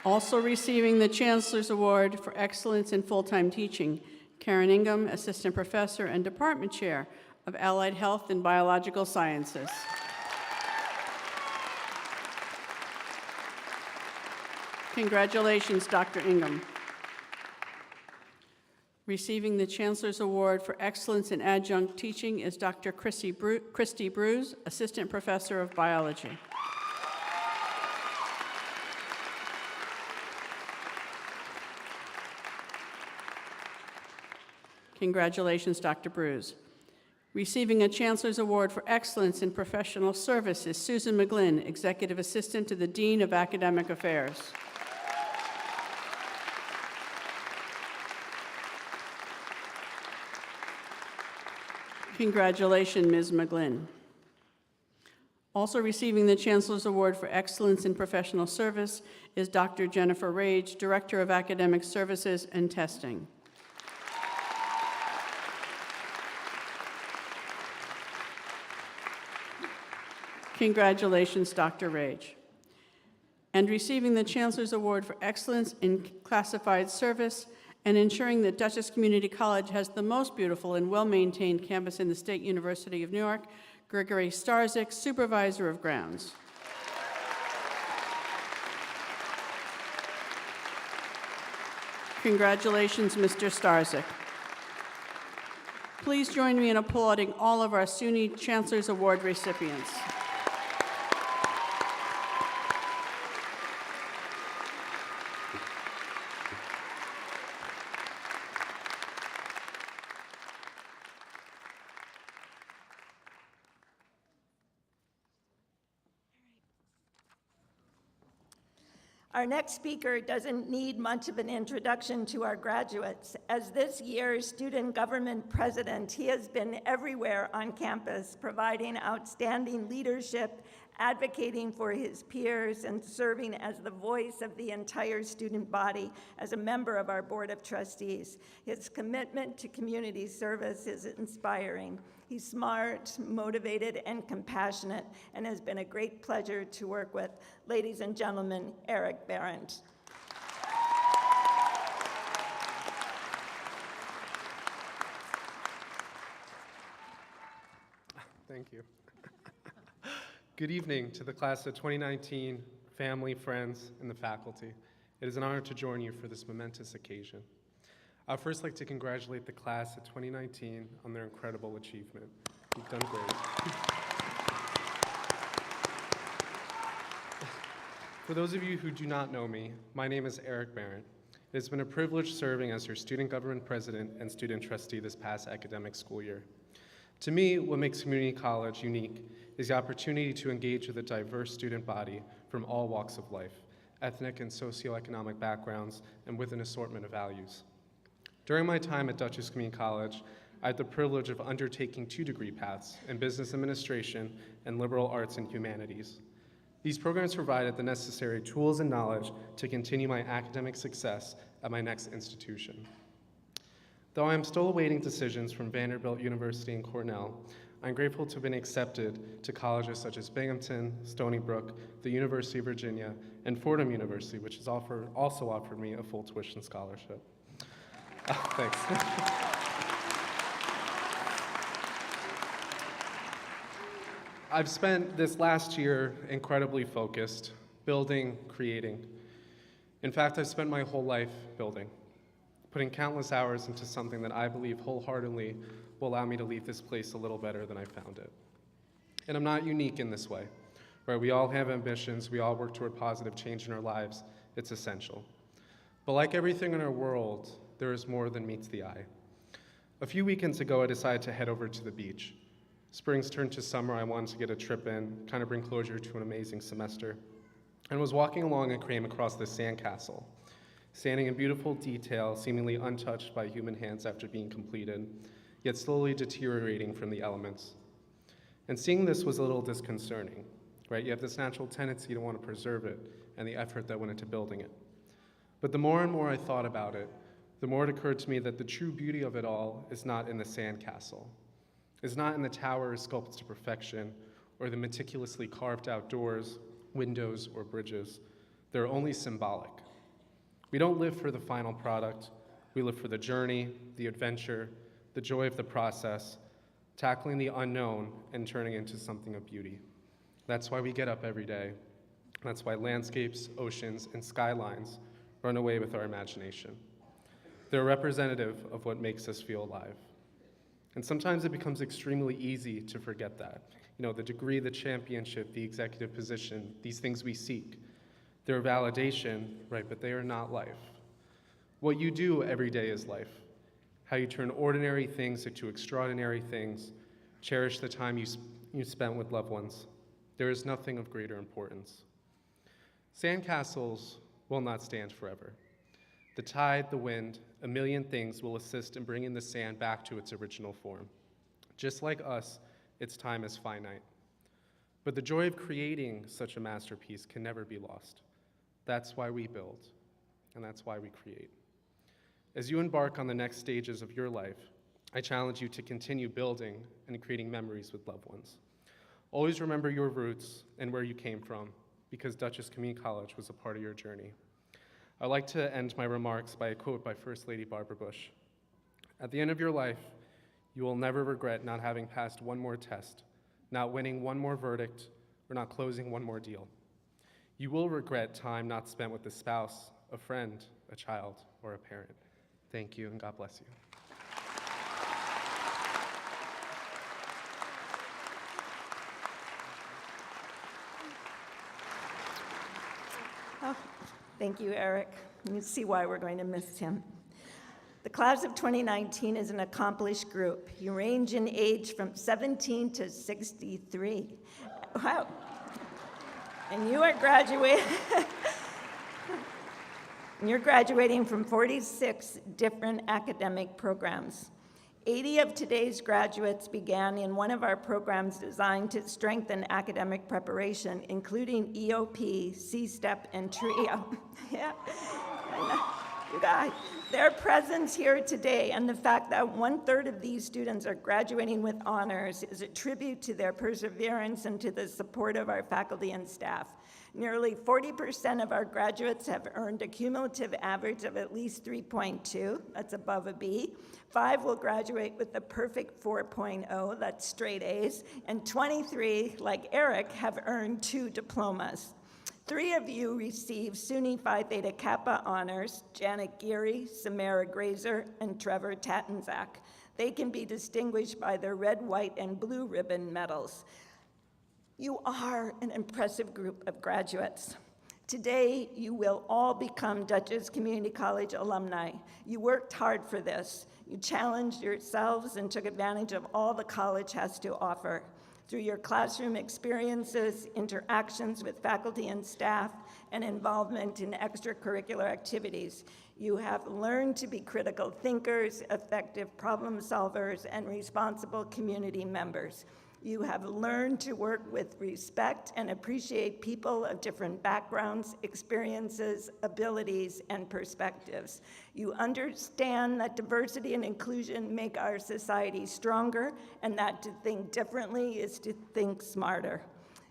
Also receiving the Chancellor's Award for Excellence in Full-Time Teaching, Karen Ingham, Assistant Professor and Department Chair of Allied Health and Biological Sciences. Congratulations, Dr. Ingham. Receiving the Chancellor's Award for Excellence in Adjunct Teaching is Dr. Christy Bruce, Assistant Professor of Biology. Congratulations, Dr. Bruce. Receiving a Chancellor's Award for Excellence in Professional Service is Susan McGlynn, Executive Assistant to the Dean of Academic Affairs. Congratulations, Ms. McGlynn. Also receiving the Chancellor's Award for Excellence in Professional Service is Dr. Jennifer Rage, Director of Academic Services and Testing. Congratulations, Dr. Rage. And receiving the Chancellor's Award for Excellence in Classified Service and ensuring that Dutchess Community College has the most beautiful and well-maintained campus in the State University of New York, Gregory Starzyk, Supervisor of Grounds. Congratulations, Mr. Starzyk. Please join me in applauding all of our SUNY Chancellor's Award recipients. Our next speaker doesn't need much of an introduction to our graduates. As this year's student government president, he has been everywhere on campus, providing outstanding leadership, advocating for his peers, and serving as the voice of the entire student body as a member of our Board of Trustees. His commitment to community service is inspiring. He's smart, motivated, and compassionate, and has been a great pleasure to work with. Ladies and gentlemen, Eric Berendt. Thank you. Good evening to the class of 2019, family, friends, and the faculty. It is an honor to join you for this momentous occasion. I'd first like to congratulate the class of 2019 on their incredible achievement. You've done great. For those of you who do not know me, my name is Eric Berendt. It has been a privilege serving as your student government president and student trustee this past academic school year. To me, what makes community college unique is the opportunity to engage with a diverse student body from all walks of life, ethnic and socioeconomic backgrounds, and with an assortment of values. During my time at Dutchess Community College, I had the privilege of undertaking 2 degree paths in business administration and liberal arts and humanities. These programs provided the necessary tools and knowledge to continue my academic success at my next institution. Though I am still awaiting decisions from Vanderbilt University and Cornell, I'm grateful to have been accepted to colleges such as Binghamton, Stony Brook, the University of Virginia, and Fordham University, which has also offered me a full tuition scholarship. Thanks. I've spent this last year incredibly focused, building, creating. In fact, I've spent my whole life building, putting countless hours into something that I believe wholeheartedly will allow me to leave this place a little better than I found it. And I'm not unique in this way, right? We all have ambitions, we all work toward positive change in our lives, it's essential. But like everything in our world, there is more than meets the eye. A few weekends ago, I decided to head over to the beach. Spring's turned to summer, I wanted to get a trip in, kind of bring closure to an amazing semester, and was walking along and came across this sandcastle, standing in beautiful detail, seemingly untouched by human hands after being completed, yet slowly deteriorating from the elements. And seeing this was a little disconcerting, right? You have this natural tendency to want to preserve it and the effort that went into building it. But the more and more I thought about it, the more it occurred to me that the true beauty of it all is not in the sandcastle. It's not in the tower sculpted to perfection or the meticulously carved out doors, windows, or bridges. They're only symbolic. We don't live for the final product. We live for the journey, the adventure, the joy of the process, tackling the unknown and turning into something of beauty. That's why we get up every day. That's why landscapes, oceans, and skylines run away with our imagination. They're representative of what makes us feel alive. And sometimes it becomes extremely easy to forget that. The degree, the championship, the executive position, these things we seek. They're validation, right, but they are not life. What you do every day is life. How you turn ordinary things into extraordinary things, cherish the time you spent with loved ones. There is nothing of greater importance. Sandcastles will not stand forever. The tide, the wind, a million things will assist in bringing the sand back to its original form. Just like us, its time is finite. But the joy of creating such a masterpiece can never be lost. That's why we build, and that's why we create. As you embark on the next stages of your life, I challenge you to continue building and creating memories with loved ones. Always remember your roots and where you came from, because Dutchess Community College was a part of your journey. I'd like to end my remarks by a quote by First Lady Barbara Bush. At the end of your life, you will never regret not having passed one more test, not winning one more verdict, or not closing one more deal. You will regret time not spent with a spouse, a friend, a child, or a parent. Thank you, and God bless you. Oh, thank you, Eric. You see why we're going to miss him. The class of 2019 is an accomplished group. You range in age from 17 to 63. Wow. And you are you're graduating from 46 different academic programs. 80 of today's graduates began in one of our programs designed to strengthen academic preparation, including EOP, C-STEP, and TRIO. Yeah, I know. You guys, their presence here today and the fact that 1/3 of these students are graduating with honors is a tribute to their perseverance and to the support of our faculty and staff. Nearly 40% of our graduates have earned a cumulative average of at least 3.2, that's above a B. 5 will graduate with the perfect 4.0, that's straight A's, and 23, like Eric, have earned 2 diplomas. 3 of you received SUNY Phi Theta Kappa honors, Janet Geary, Samara Grazer, and Trevor Tatanzak. They can be distinguished by their red, white, and blue ribbon medals. You are an impressive group of graduates. Today, you will all become Dutchess Community College alumni. You worked hard for this. You challenged yourselves and took advantage of all the college has to offer. Through your classroom experiences, interactions with faculty and staff, and involvement in extracurricular activities, you have learned to be critical thinkers, effective problem solvers, and responsible community members. You have learned to work with respect and appreciate people of different backgrounds, experiences, abilities, and perspectives. You understand that diversity and inclusion make our society stronger, and that to think differently is to think smarter.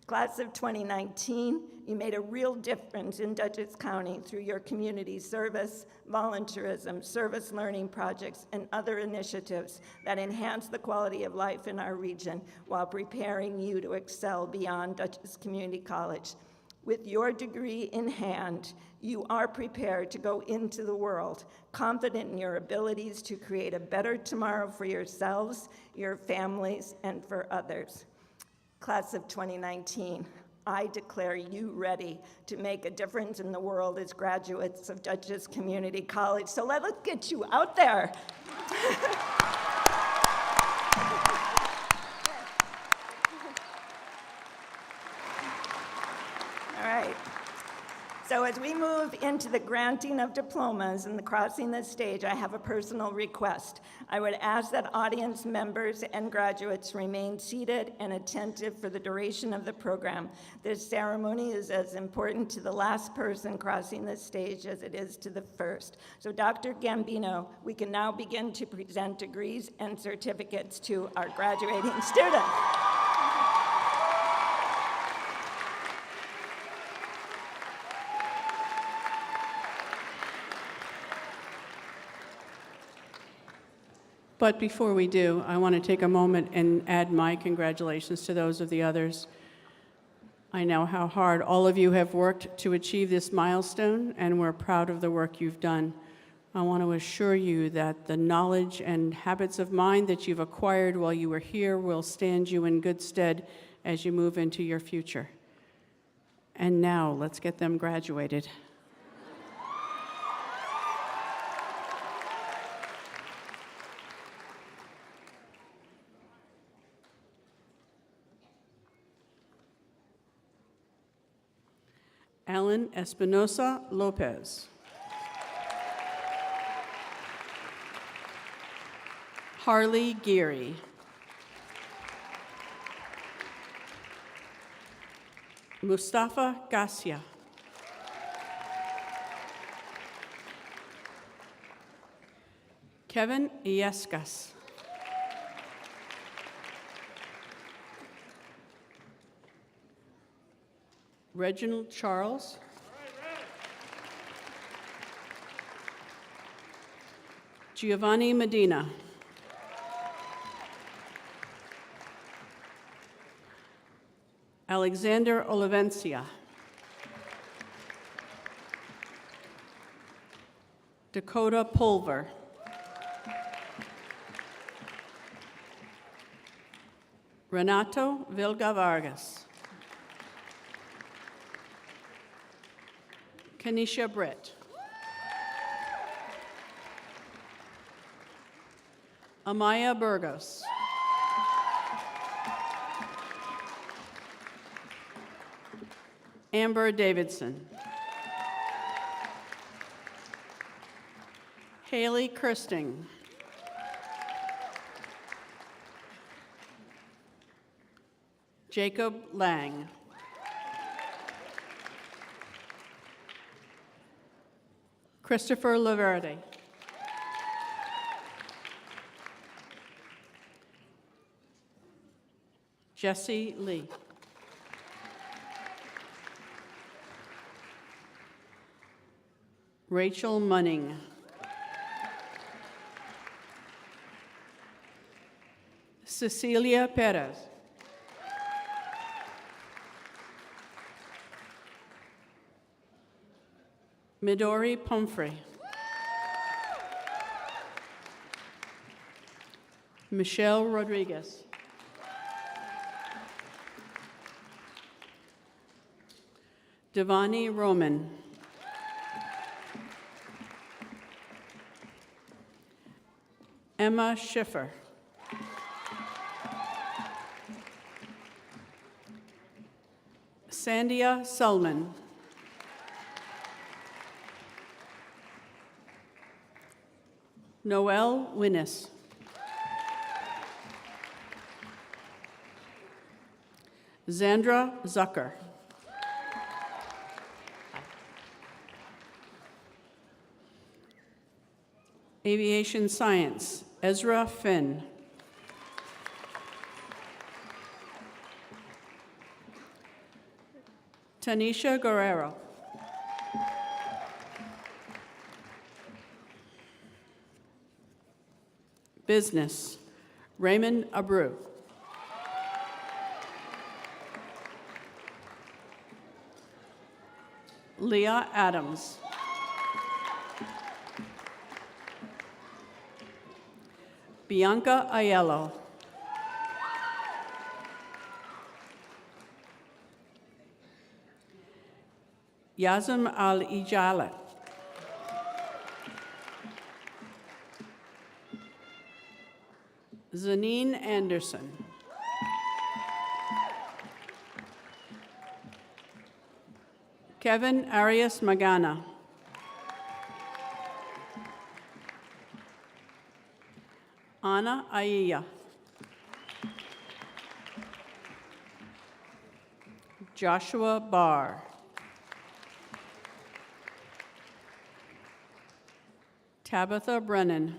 Class of 2019, you made a real difference in Dutchess County through your community service, volunteerism, service learning projects, and other initiatives that enhance the quality of life in our region while preparing you to excel beyond Dutchess Community College. With your degree in hand, you are prepared to go into the world, confident in your abilities to create a better tomorrow for yourselves, your families, and for others. Class of 2019, I declare you ready to make a difference in the world as graduates of Dutchess Community College. So let's get you out there. All right. So as we move into the granting of diplomas and the crossing the stage, I have a personal request. I would ask that audience members and graduates remain seated and attentive for the duration of the program. This ceremony is as important to the last person crossing the stage as it is to the first. So Dr. Gambino, we can now begin to present degrees and certificates to our graduating students. But before we do, I want to take a moment and add my congratulations to those of the others. I know how hard all of you have worked to achieve this milestone, and we're proud of the work you've done. I want to assure you that the knowledge and habits of mind that you've acquired while you were here will stand you in good stead as you move into your future. And now, let's get them graduated. Alan Espinosa Lopez. Harley Geary. Mustafa Gassia. Kevin Iescas. Reginald Charles. Giovanni Medina. Alexander Olivencia. Dakota Pulver. Renato Vilga Vargas. Kenisha Britt. Amaya Burgos. Amber Davidson. Haley Kirsting. Jacob Lang. Christopher Laverde. Jesse Lee. Rachel Munning. Cecilia Perez. Midori Pumphrey. Michelle Rodriguez. Devani Roman. Emma Schiffer. Sandia Sulman. Noel Winnis. Zandra Zucker. Aviation Science, Ezra Finn. Tanisha Guerrero. Business, Raymond Abreu. Leah Adams. Bianca Aiello. Yazim Al-Ijala. Zanine Anderson. Kevin Arias Magana. Ana Aiya. Joshua Barr. Tabitha Brennan.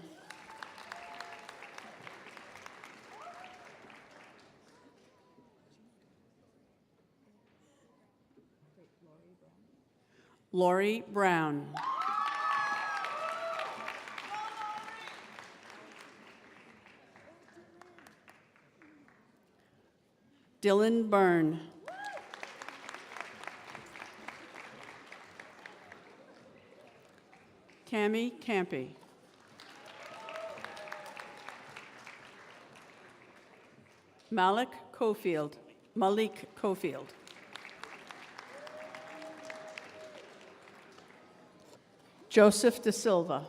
Lori Brown. Dylan Byrne. Tammy Campy. Malik Cofield. Malik Cofield. Joseph De Silva.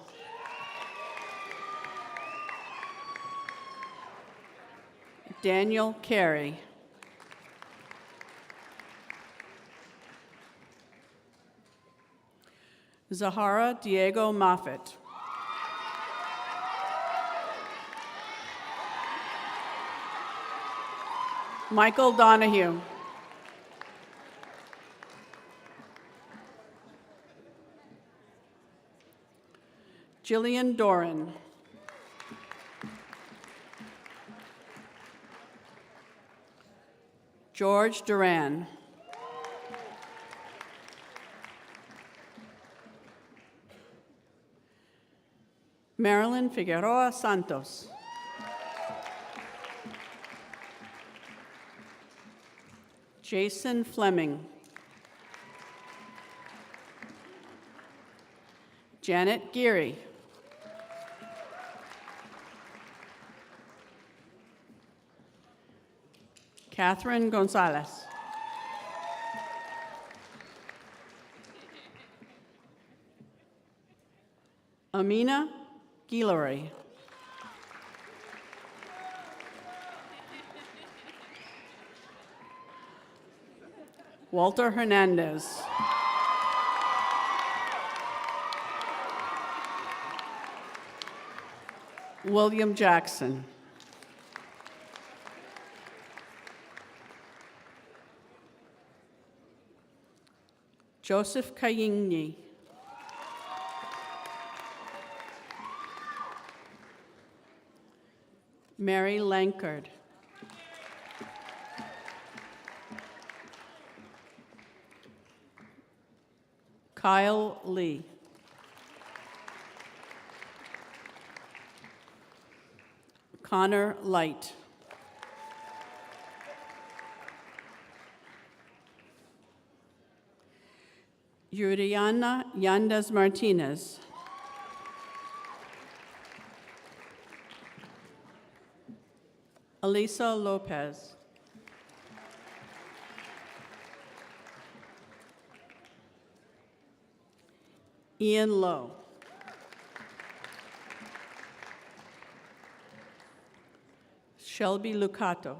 Daniel Carey. Zahara Diego Moffett. Michael Donahue. Jillian Doran. George Duran. Marilyn Figueroa Santos. Jason Fleming. Janet Geary. Catherine Gonzalez. Amina Guillory. Walter Hernandez. William Jackson. Joseph Kayinyi. Mary Lankard. Kyle Lee. Connor Light. Yuriana Yandas Martinez. Elisa Lopez. Ian Lowe. Shelby Lucato.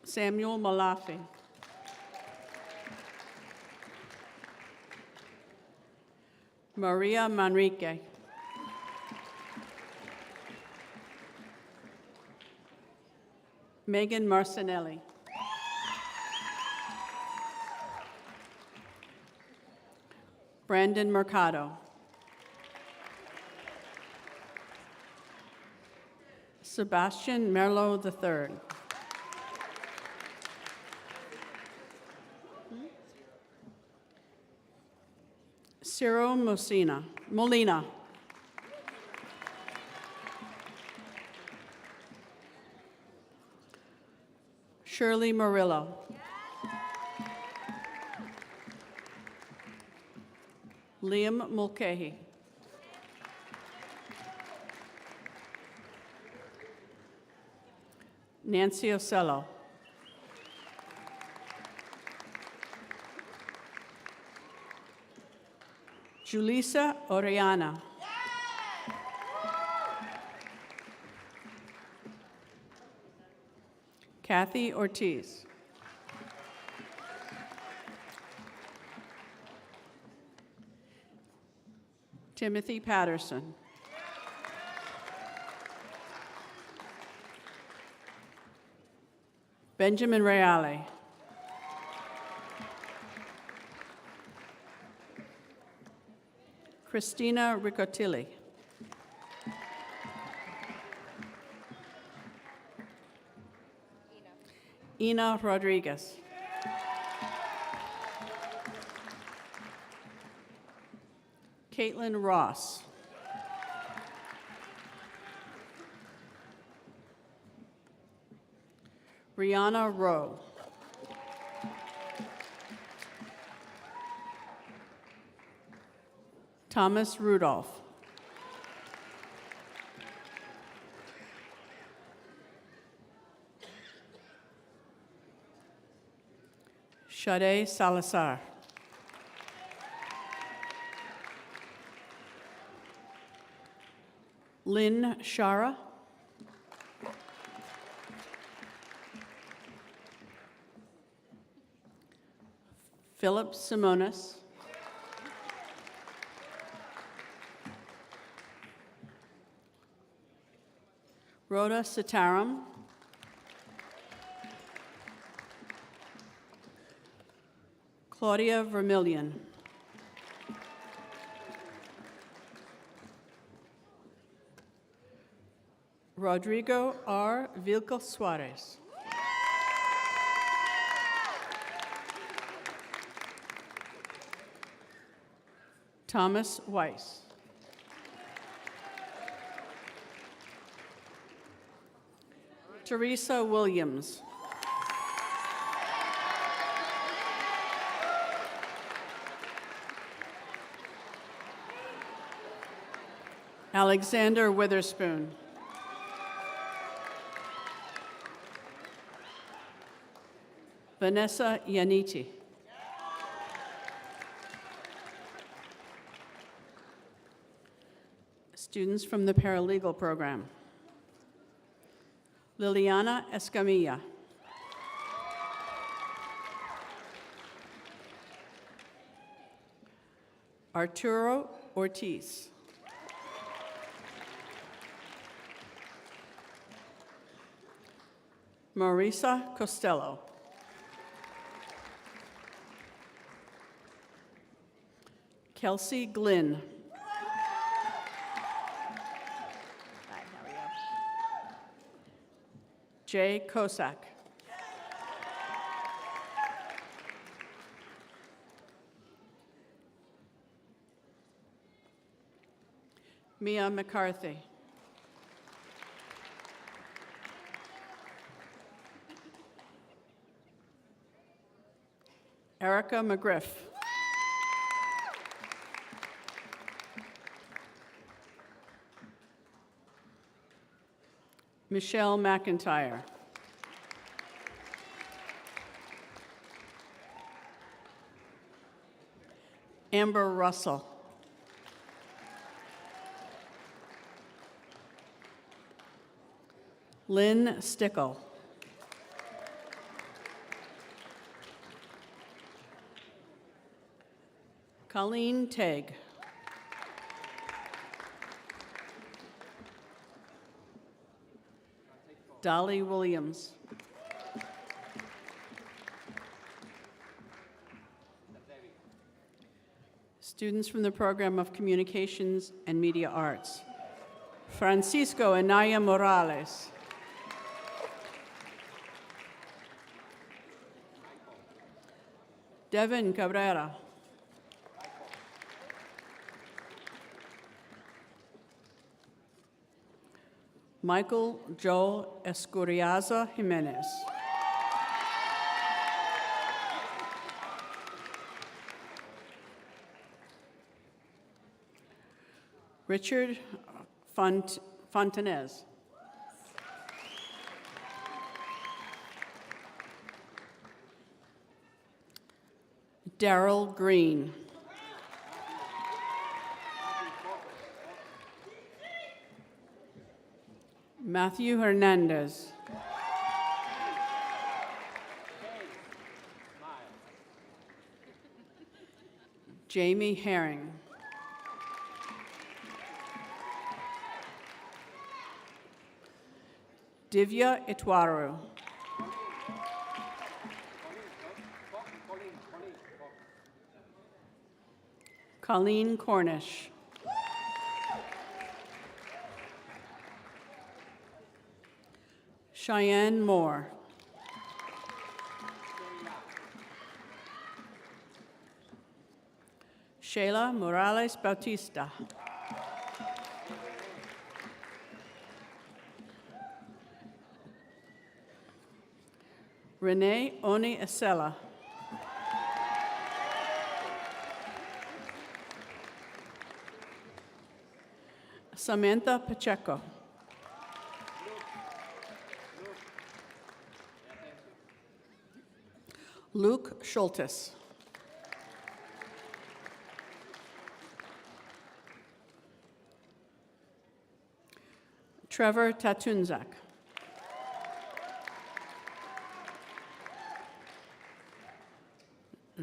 Samuel Malafi. Maria Manrique. Megan Marcinelli. Brandon Mercado. Sebastian Merlot III. Ciro Molina. Shirley Murillo. Liam Mulcahy. Nancy Ocello. Julissa Oriana. Kathy Ortiz. Timothy Patterson. Benjamin Reale. Christina Ricotilli. Ina Rodriguez. Caitlin Ross. Brianna Rowe. Thomas Rudolph. Shade Salazar. Lynn Shara. Philip Simonis. Rhoda Sitaram. Claudia Vermillion. Rodrigo R. Vilca Suarez. Thomas Weiss. Teresa Williams. Alexander Witherspoon. Vanessa Yaniti. Students from the paralegal program. Liliana Escamilla. Arturo Ortiz. Marisa Costello. Kelsey Glynn. Hi, how are you? Jay Kosak. Mia McCarthy. Erica McGriff. Michelle McIntyre. Amber Russell. Lynn Stickle. Colleen Tegg. Dolly Williams. Students from the program of Communications and Media Arts. Francisco Anaya Morales. Devin Cabrera. Michael Joel Escuriaza Jimenez. Richard Fontanez. Daryl Green. Matthew Hernandez. Jamie Herring. Divya Itwaru. Colleen Cornish. Cheyenne Moore. Sheila Morales Bautista. Renee Oni Esela. Samantha Pacheco. Luke Schultes. Trevor Tatunzak.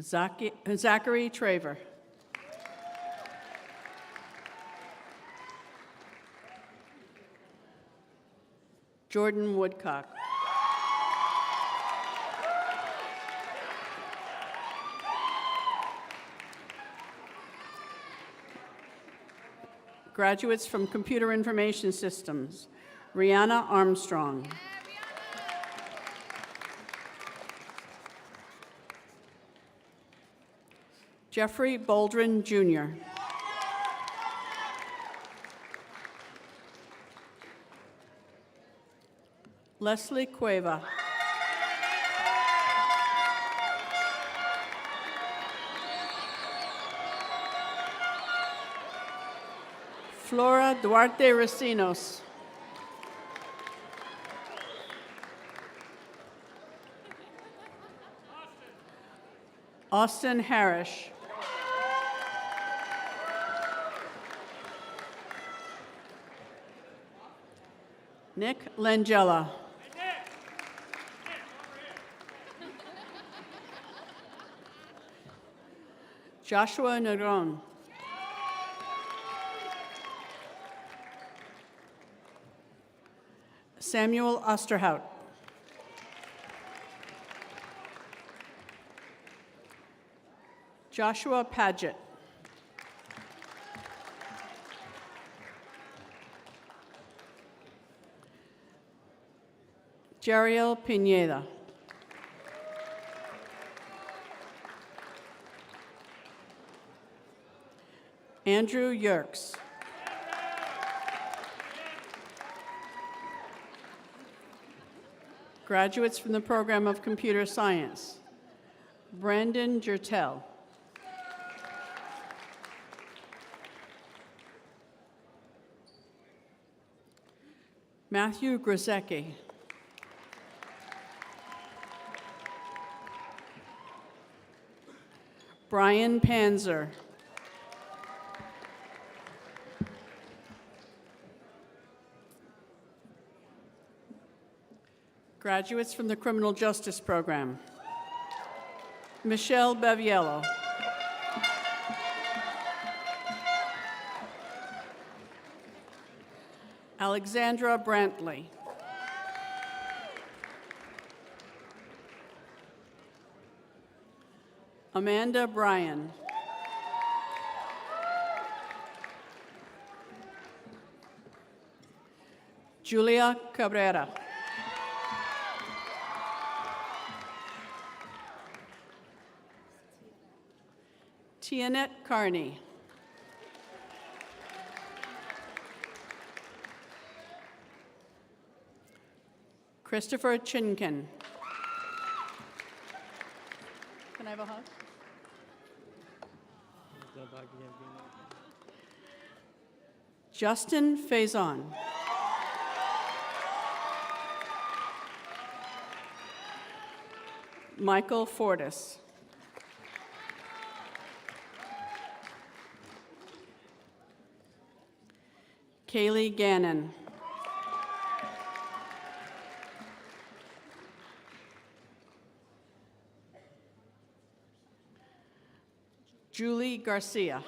Zachary Traver. Jordan Woodcock. Graduates from Computer Information Systems, Rihanna Armstrong. Jeffrey Boldrin, Jr. Leslie Cueva. Flora Duarte Racinos. Austin Harris. Nick Langella. Joshua Negron. Samuel Osterhout. Joshua Paget. Jeriel Pineda. Andrew Yerkes. Graduates from the program of Computer Science, Brandon Jertel. Matthew Grozecki. Brian Panzer. Graduates from the Criminal Justice Program, Michelle Beviello. Alexandra Brantley. Amanda Bryan. Julia Cabrera. Tianette Carney. Christopher Chinkin. Can I have a hug? Justin Faison. Michael Fortis. Kaylee Gannon. Julie Garcia.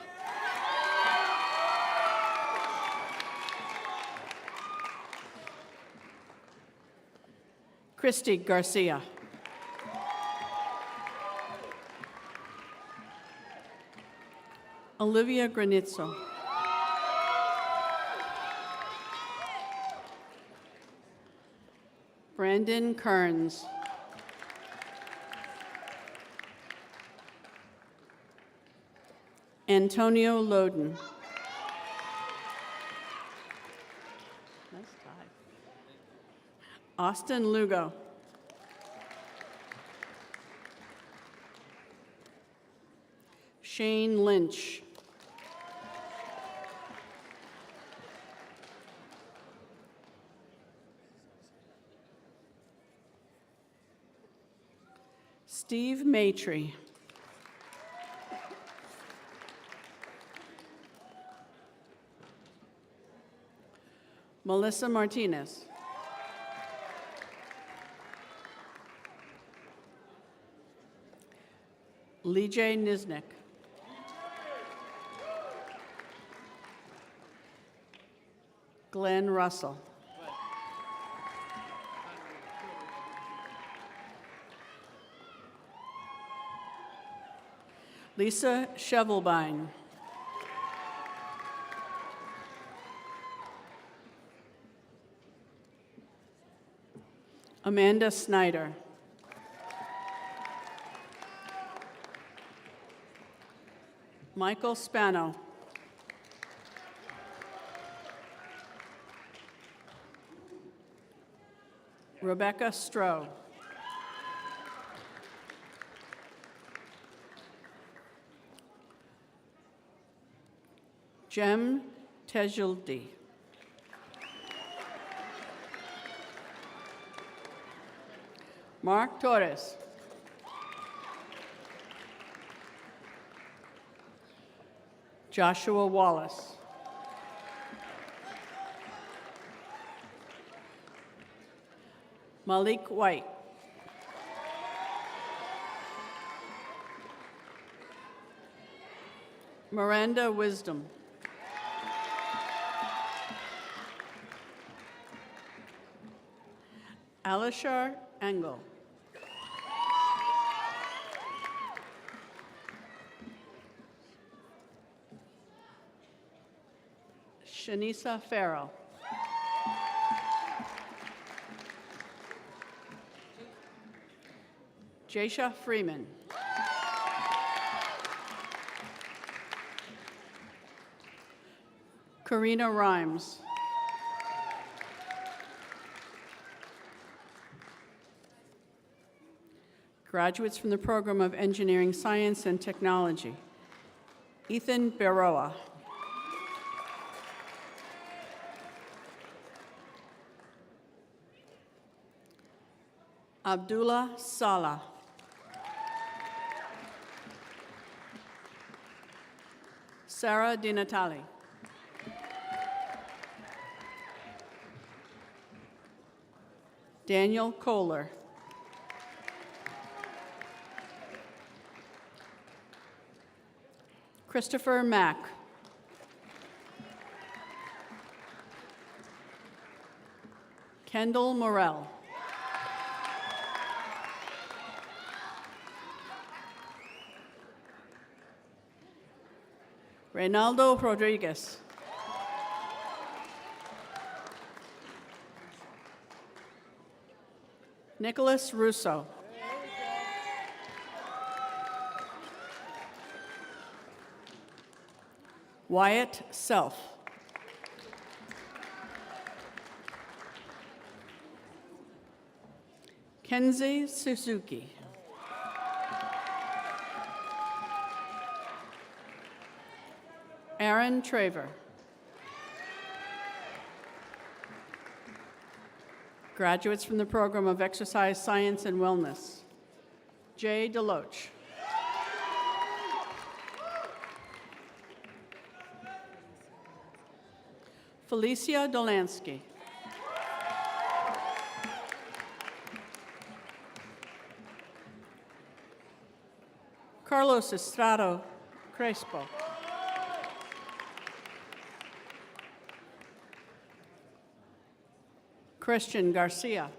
Christy Garcia. Olivia Granizzo. Brandon Kearns. Antonio Loden. Nice tie. Austin Lugo. Shane Lynch. Steve Maitre. Melissa Martinez. Lee J. Niznik. Glenn Russell. Lisa Shevelbein. Amanda Snyder. Michael Spano. Rebecca Stroh. Jem Tejuldi. Mark Torres. Joshua Wallace. Malik White. Miranda Wisdom. Alishar Engel. Shanisa Farrell. Jasha Freeman. Karina Rhymes. Graduates from the Program of Engineering, Science, and Technology. Ethan Beroa. Abdullah Salah. Sarah Di Natale. Daniel Kohler. Christopher Mack. Kendall Morell. Reynaldo Rodriguez. Nicholas Russo. Wyatt Self. Kenzie Suzuki. Aaron Traver. Graduates from the Program of Exercise Science and Wellness. Jay Deloach. Felicia Dolansky. Carlos Estrado Crespo. Christian Garcia.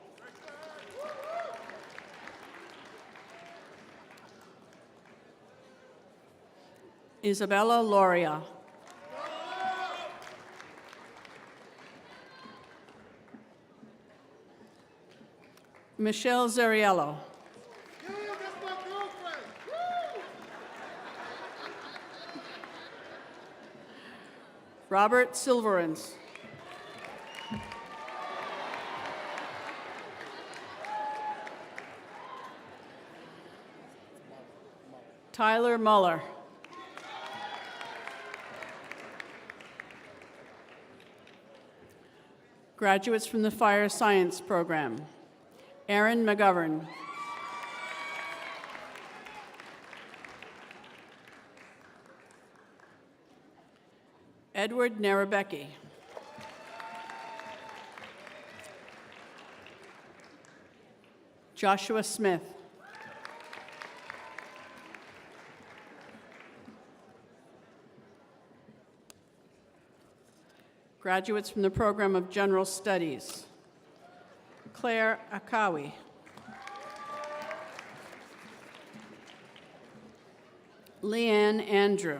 Isabella Loria. Michelle Zariello. Robert Silverans. Tyler Muller. Graduates from the Fire Science Program: Aaron McGovern, Edward Narabecki, Joshua Smith, graduates from the program of General Studies: Claire Akawi, Leanne Andrew,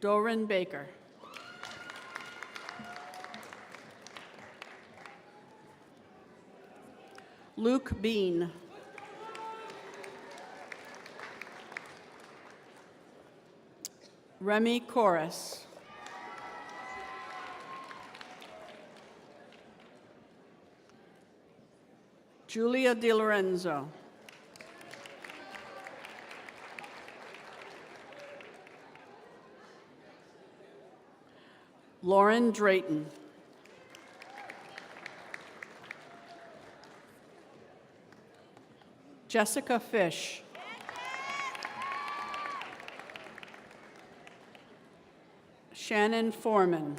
Doran Baker, Luke Bean, Remy Corus, Julia DiLorenzo, Lauren Drayton, Jessica Fish, Shannon Foreman,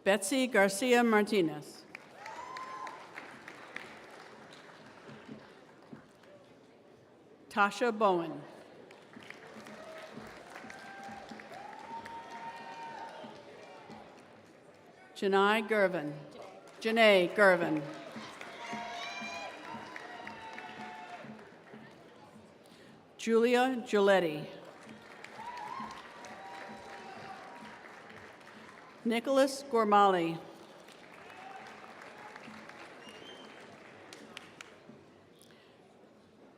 Betsy Garcia Martinez, Tasha Bowen, Janae Gervin, Julia Giuletti, Nicholas Gormali,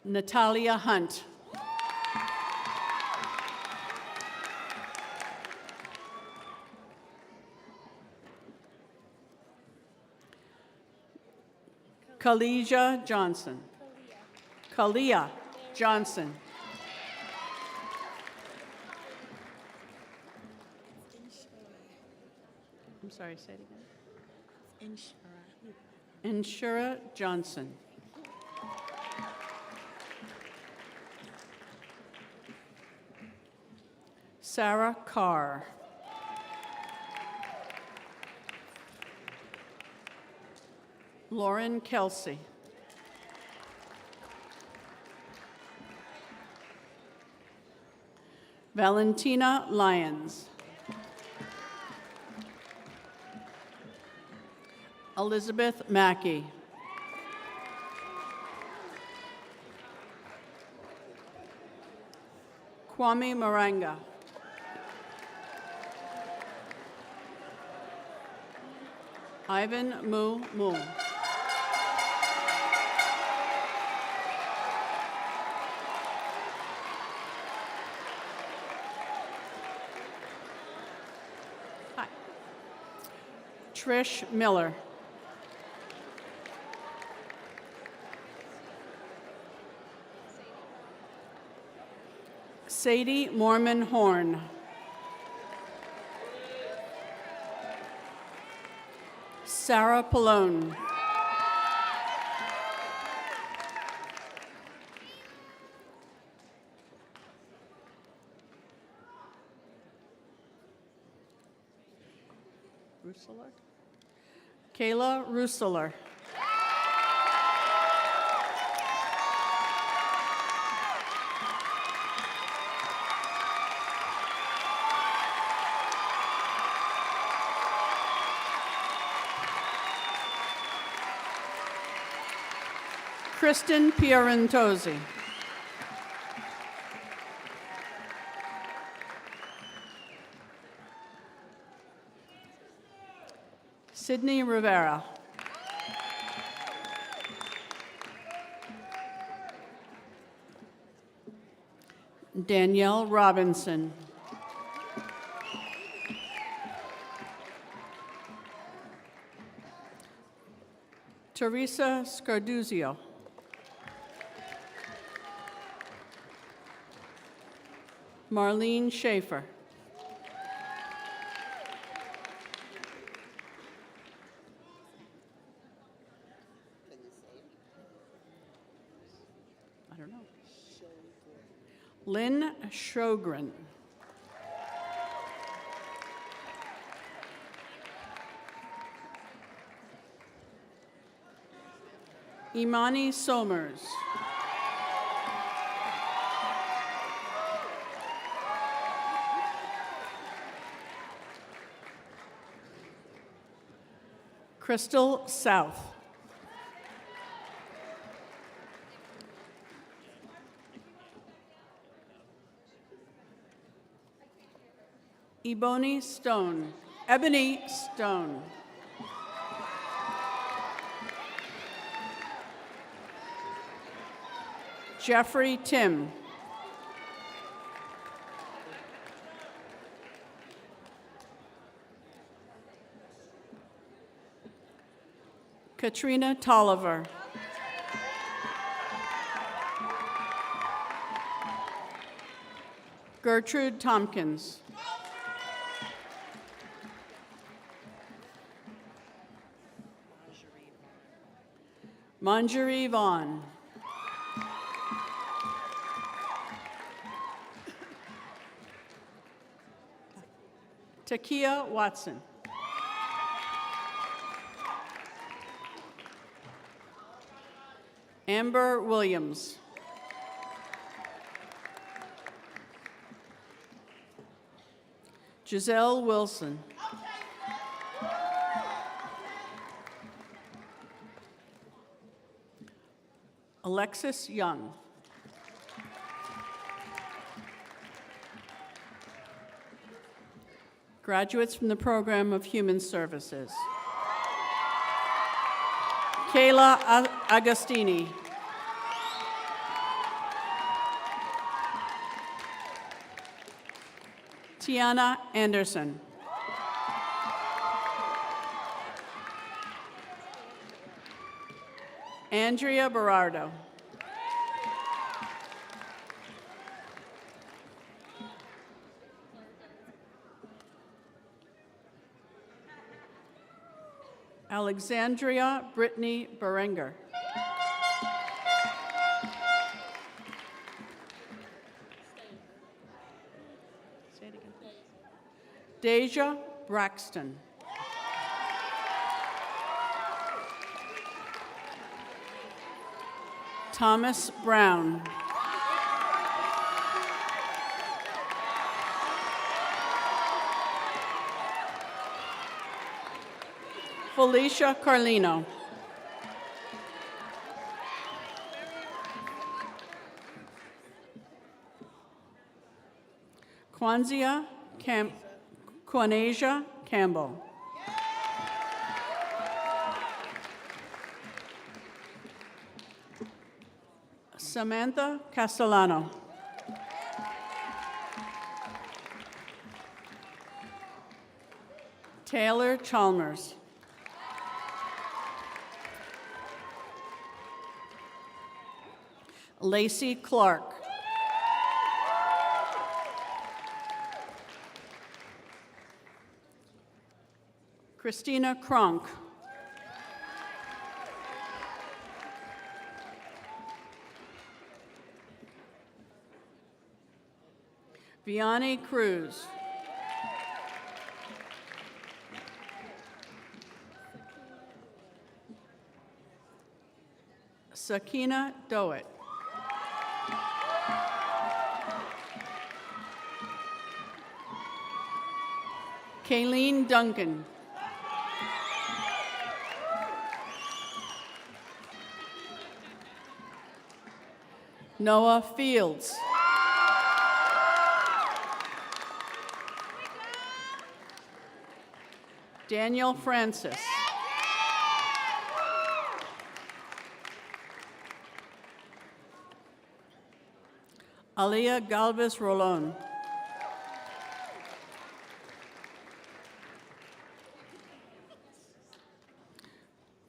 Natalia Hunt, Kalia Johnson. I'm sorry, say it again. Inshura Johnson. Sarah Carr. Lauren Kelsey. Valentina Lyons. Elizabeth Mackey. Kwame Maranga. Ivan Mu. Hi. Trish Miller. Sadie Mormon Horn. Sarah Pallone. Kayla Russeler. Kristen Pierantozzi. Sydney Rivera. Danielle Robinson. Teresa Scarduzio. Marlene Schaefer. I don't know. Lynn Sjogren. Imani Somers. Crystal South. Ebony Stone. Ebony Stone. Jeffrey Tim. Katrina Tolliver. Gertrude Tompkins. Manjari Vaughn. Takia Watson. Amber Williams. Giselle Wilson. Alexis Young. Graduates from the Program of Human Services. Kayla Agostini. Tiana Anderson. Andrea Berardo. Alexandria Brittany Berenger. Say it again, please. Deja Braxton. Thomas Brown. Felicia Carlino. Quanasia Campbell. Samantha Castellano. Taylor Chalmers. Lacey Clark. Christina Kronk. Vianney Cruz. Sakina Doet. Kayleen Duncan. Noah Fields. Daniel Francis. Alia Galvez Rolon.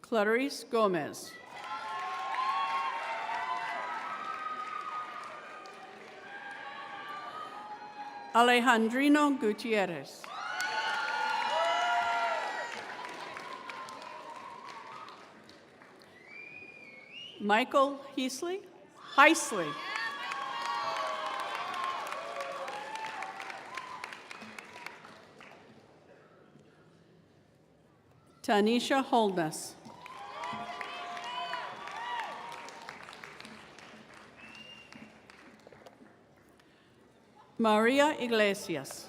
Clarice Gomez. Alejandrino Gutierrez. Michael Heisley. Tanisha Holdness. Maria Iglesias.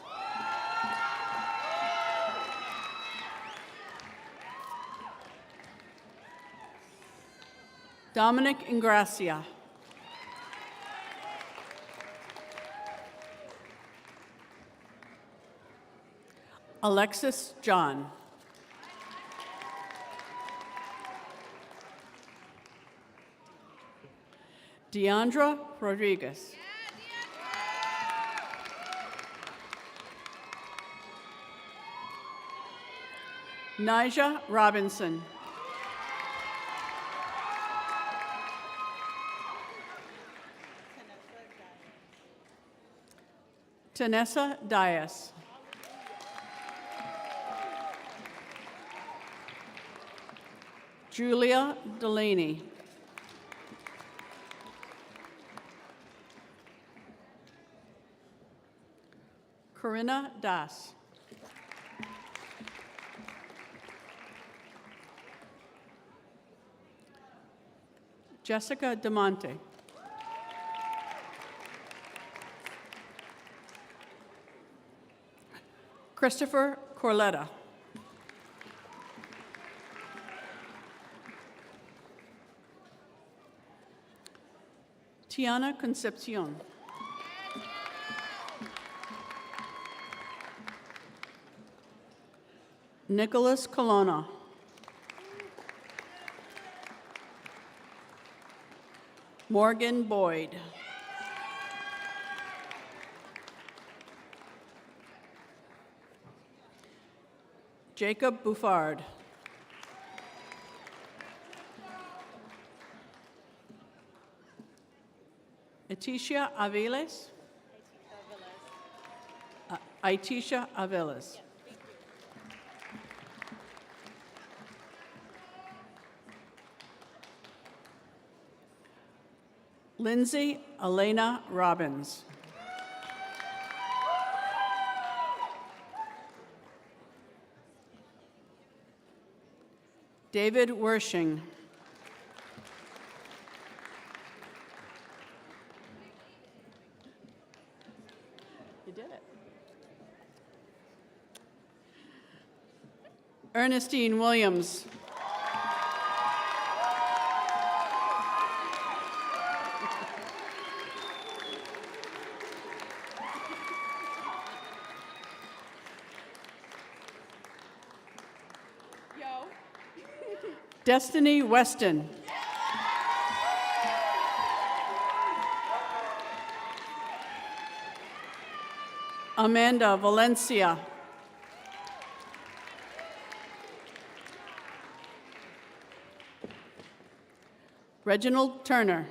Dominic Ingracia. Alexis John. Deandra Rodriguez. Nija Robinson. Tanessa Dias. Julia Delaney. Corinna Das. Jessica DeMonte. Christopher Corletta. Tiana Concepcion. Nicholas Colonna. Morgan Boyd. Jacob Buffard. Atisha Aviles. Aitisha Aviles. Lindsay Elena Robbins. David Wershing. You did it. Ernestine Williams. Destiny Weston. Amanda Valencia. Reginald Turner.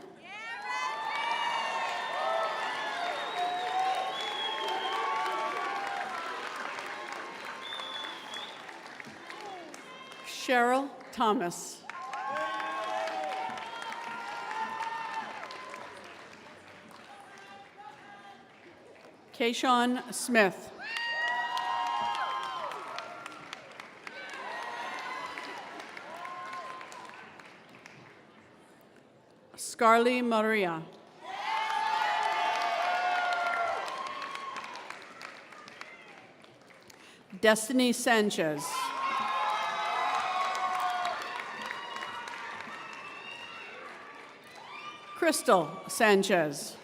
Cheryl Thomas. Kayshawn Smith. Scarly Maria. Destiny Sanchez. Crystal Sanchez.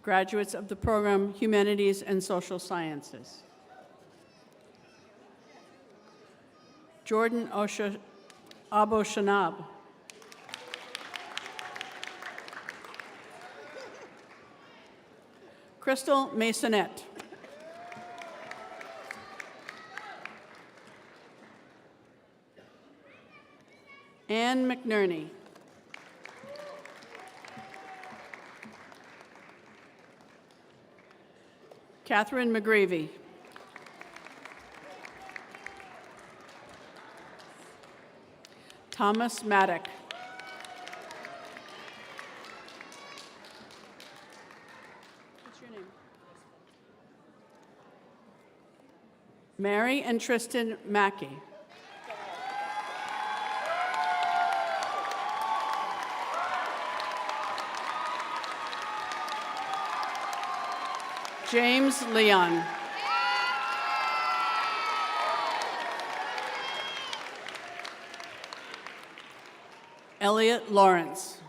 Graduates of the program Humanities and Social Sciences. Jordan Abo Shanab. Crystal Masonette. Anne McNerney. Catherine McGreevy. Thomas Maddock. What's your name? Mary and Tristan Mackey. James Leon. Elliot Lawrence.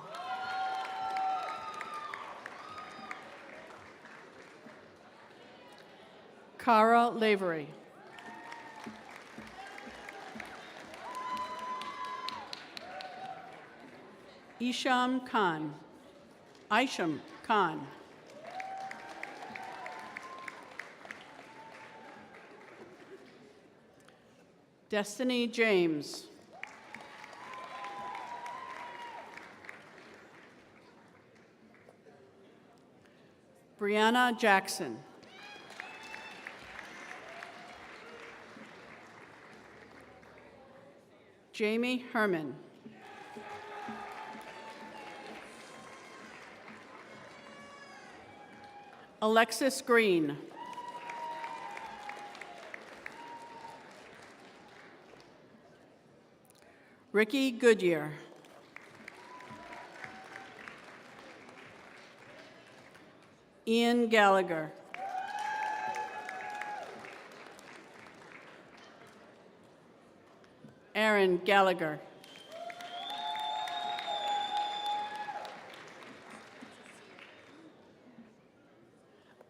Cara Lavery. Isham Khan. Isham Khan. Destiny James. Brianna Jackson. Jamie Herman. Alexis Green. Ricky Goodyear. Ian Gallagher. Aaron Gallagher.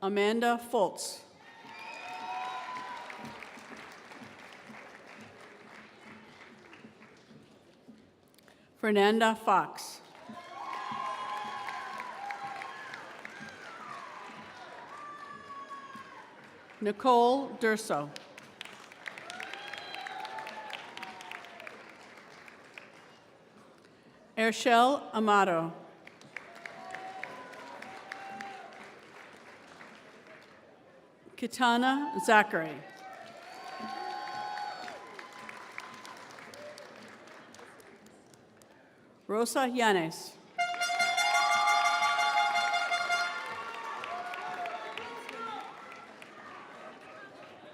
Amanda Foltz. Fernanda Fox. Nicole Durso. Ershel Amato. Kitana Zachary. Rosa Yanes.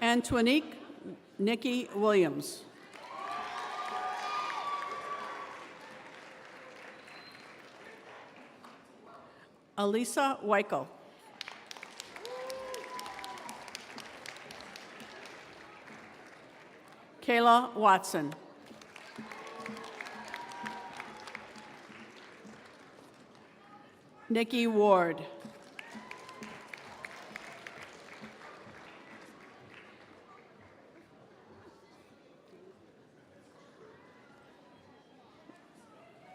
Antonique Nikki Williams. Alisa Weichel. Kayla Watson. Nikki Ward.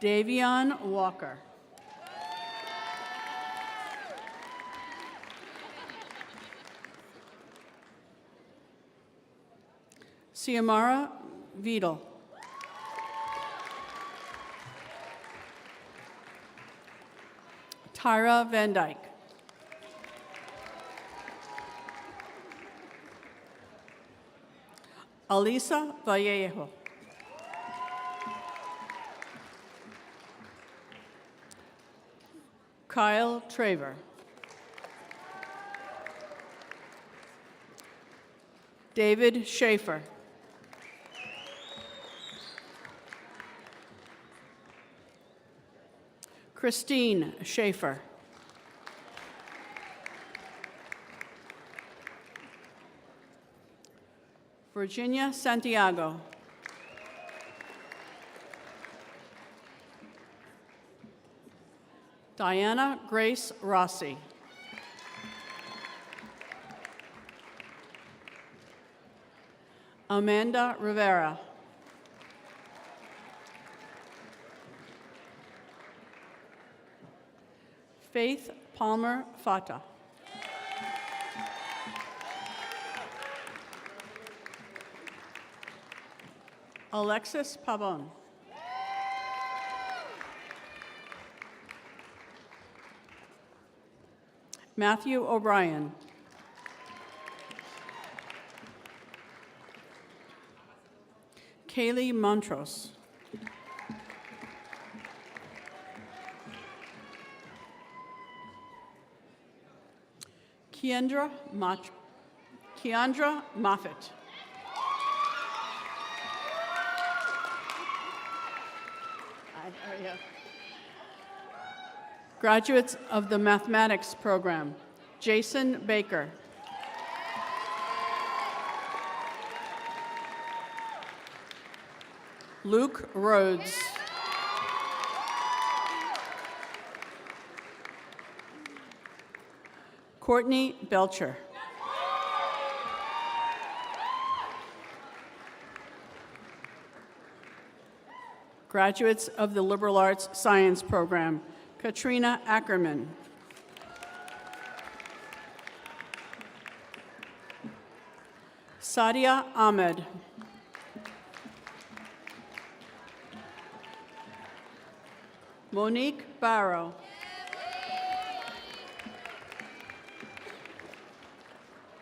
Davion Walker. Ciamara Vidal. Tyra Van Dyke. Alisa Vallejo. Kyle Traver. David Schaefer. Christine Schaefer. Virginia Santiago. Diana Grace Rossi. Amanda Rivera. Faith Palmer Fata. Alexis Pavon. Matthew O'Brien. Kaylee Montrose. Keandra Moffitt. Graduates of the Mathematics program, Jason Baker. Luke Rhodes. Courtney Belcher. Graduates of the Liberal Arts Science program, Katrina Ackerman. Sadia Ahmed. Monique Barrow.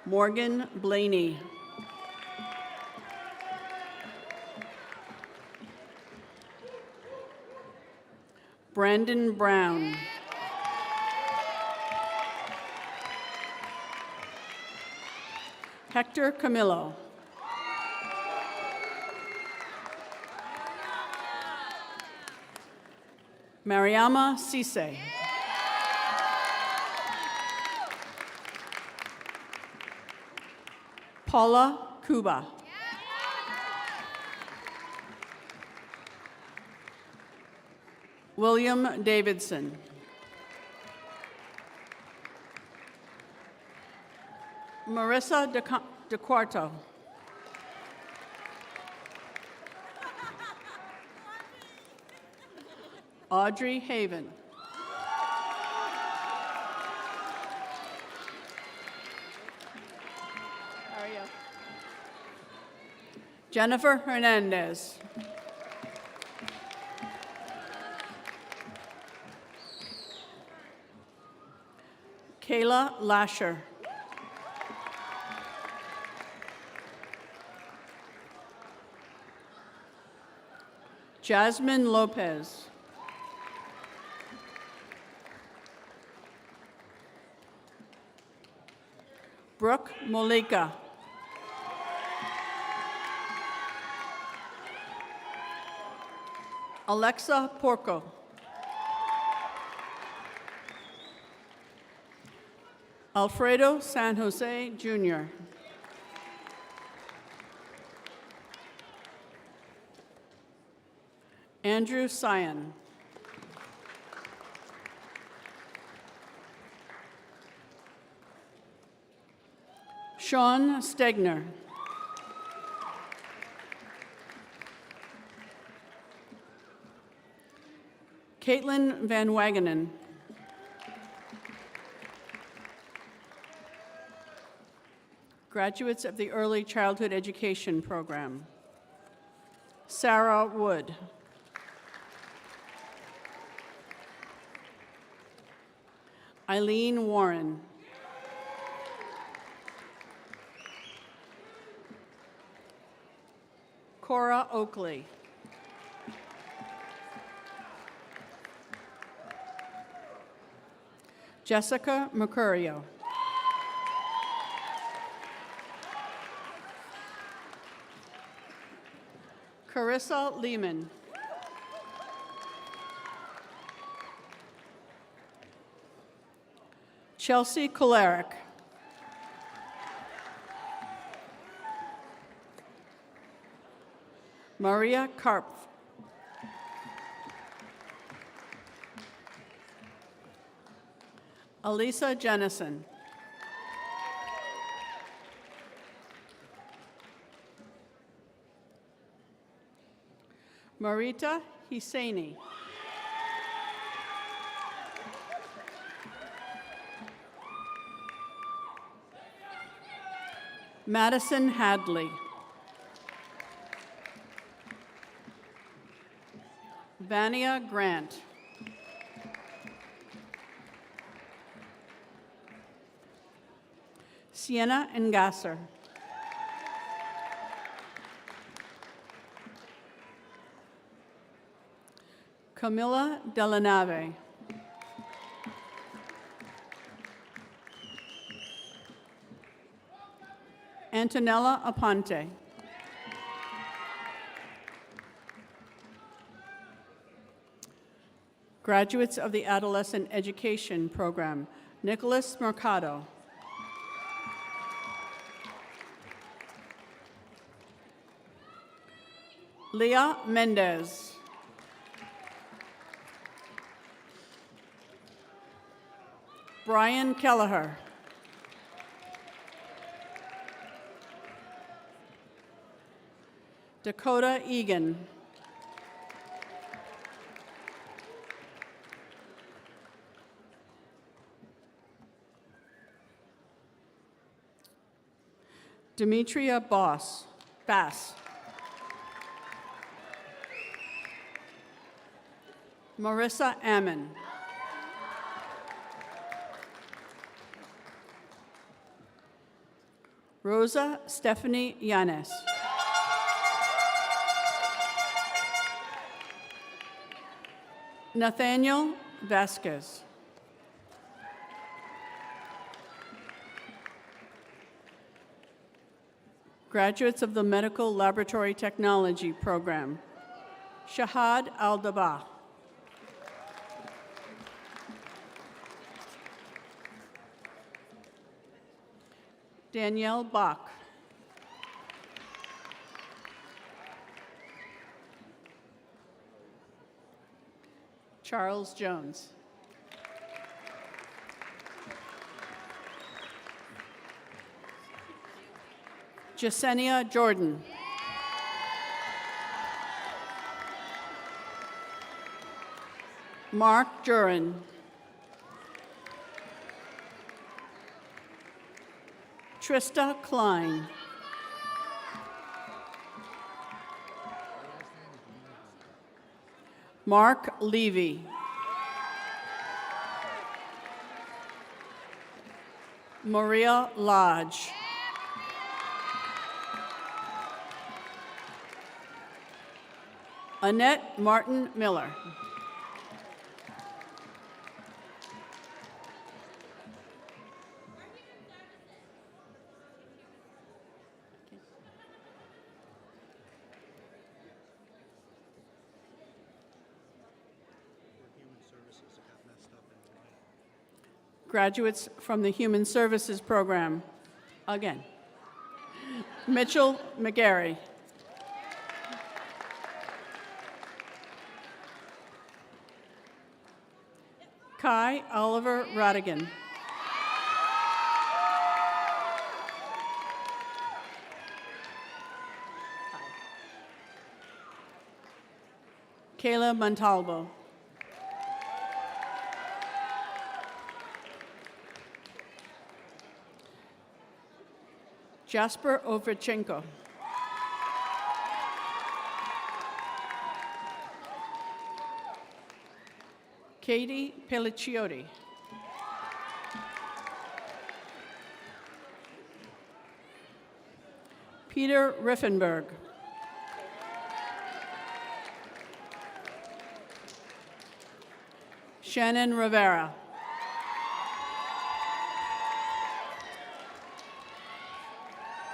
Morgan Blaney. Brandon Brown. Hector Camillo. Mariama Cisse. Paula Kuba. William Davidson. Marissa DeQuarto. Audrey Haven. How are you? Jennifer Hernandez. Kayla Lasher. Jasmine Lopez. Brooke Molika. Alexa Porco. Alfredo San Jose, Jr. Andrew Sion. Sean Stegner. Caitlin Van Wagenen. Graduates of the Early Childhood Education Program. Sarah Wood. Eileen Warren. Cora Oakley. Jessica Mercurio. Carissa Lehman. Chelsea Kolaric. Maria Karpf. Elisa Jennison. Marita Husseini. Madison Hadley. Vania Grant. Sienna Ngasser. Camilla Delanave. Antonella Aponte. Graduates of the Adolescent Education Program, Nicholas Mercado. Leah Mendez. Brian Kelleher. Dakota Egan. Demetria Bass. Marissa Ammon. Rosa Stephanie Yanes. Nathaniel Vasquez. Graduates of the Medical Laboratory Technology Program, Shahad Al-Dabah. Danielle Bach. Charles Jones. Jasenia Jordan. Mark Jurin. Trista Klein. Mark Levy. Maria Lodge. Annette Martin Miller. Graduates from the Human Services Program, again. Mitchell McGarry. Kai Oliver Radigan. Kayla Montalvo. Jasper Overchenko. Katie Pelliciotti. Peter Riffenberg. Shannon Rivera.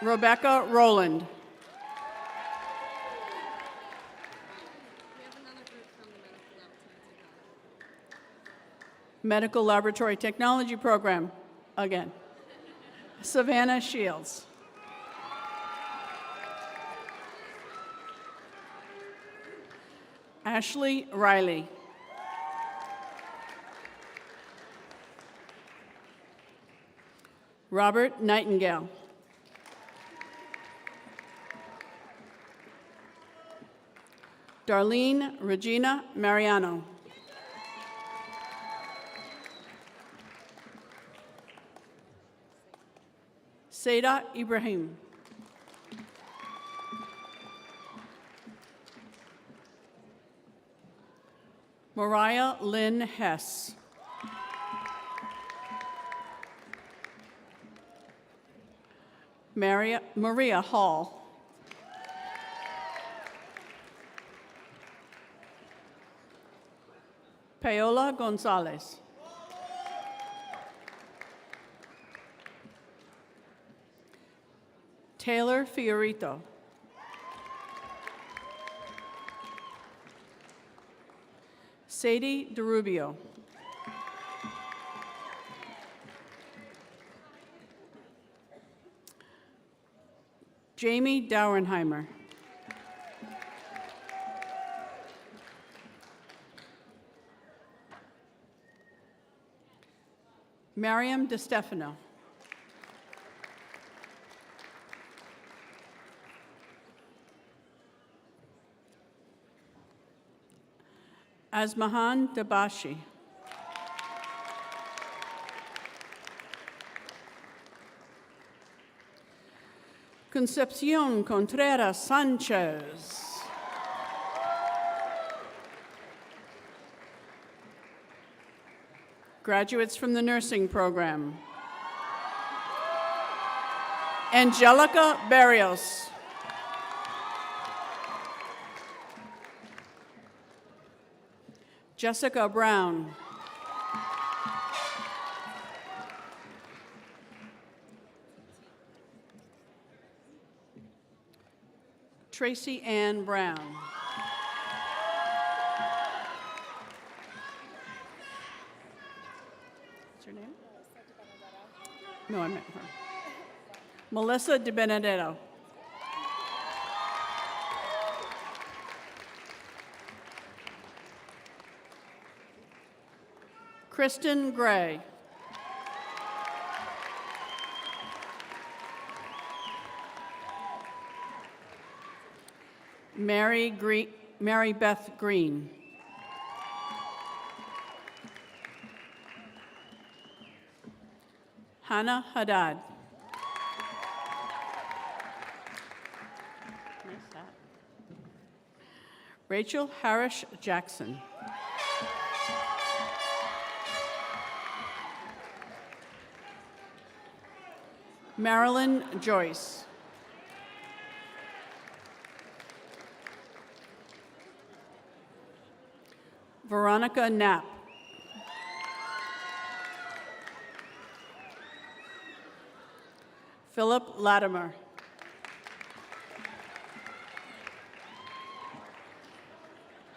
Rebecca Rowland. Medical Laboratory Technology Program, again. Savannah Shields. Ashley Riley. Robert Nightingale. Darlene Regina Mariano. Seda Ibrahim. Mariah Lynn Hess. Maria Hall. Paola Gonzalez. Taylor Fiorito. Sadie DeRubio. Jamie Dauernheimer. Mariam DeStefano. Asmahan Dabashi. Concepcion Contreras Sanchez. Graduates from the nursing program. Angelica Barrios. Jessica Brown. Tracy Ann Brown. What's her name? No, I meant her. Melissa De Benedetto. Kristen Gray. Mary Beth Green. Hannah Haddad. Nice hat. Rachel Harris Jackson. Marilyn Joyce. Veronica Knapp. Philip Latimer.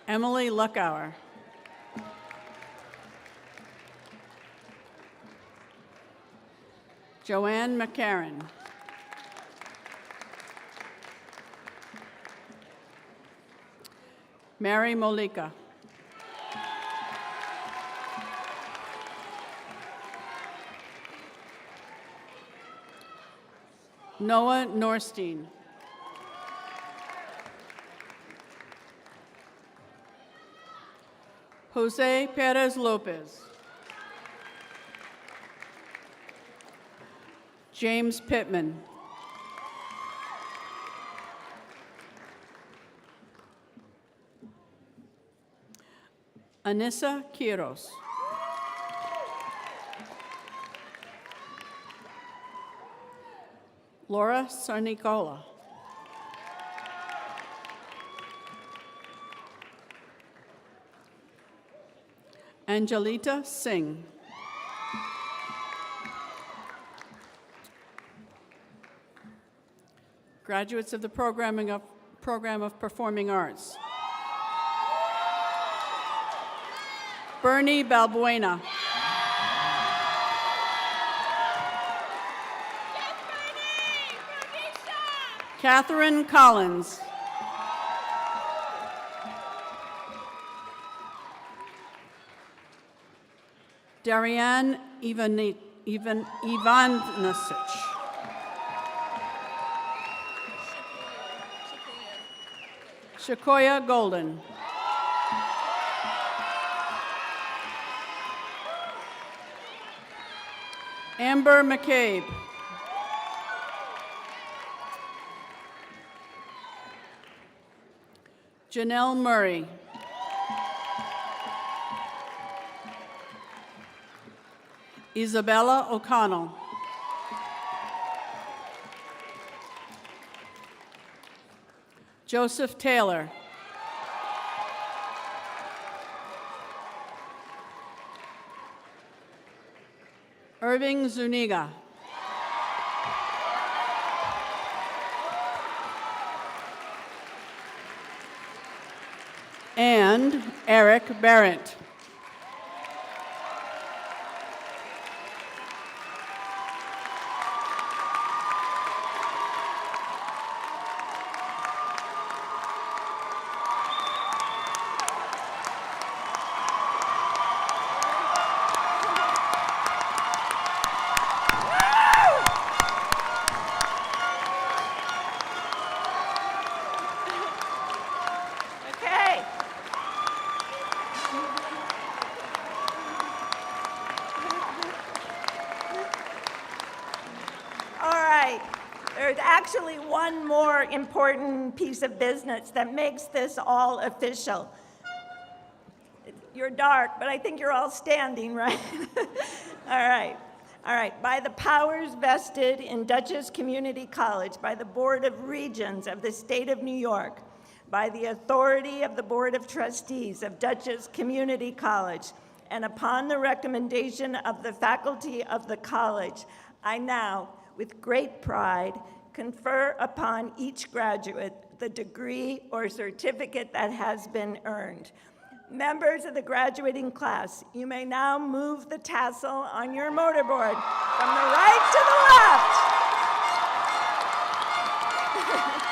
Emily Luckower. Joanne McCarran. Mary Molika. Noah Norstein. Jose Perez Lopez. James Pittman. Anissa Quiros. Laura Sarnicola. Angelita Singh. Graduates of the Program of Performing Arts. Bernie Balbuena. Catherine Collins. Darianne Ivanisic. Shakoya Golden. Amber McCabe. Janelle Murray. Isabella O'Connell. Joseph Taylor. Irving Zuniga. And Eric Barrett. Okay. All right. There's actually one more important piece of business that makes this all official. You're dark, but I think you're all standing, right? All right. All right. By the powers vested in Dutchess Community College, by the Board of Regents of the State of New York, by the authority of the Board of Trustees of Dutchess Community College, and upon the recommendation of the faculty of the college, I now, with great pride, confer upon each graduate the degree or certificate that has been earned. Members of the graduating class, you may now move the tassel on your motorboard from the right to the left.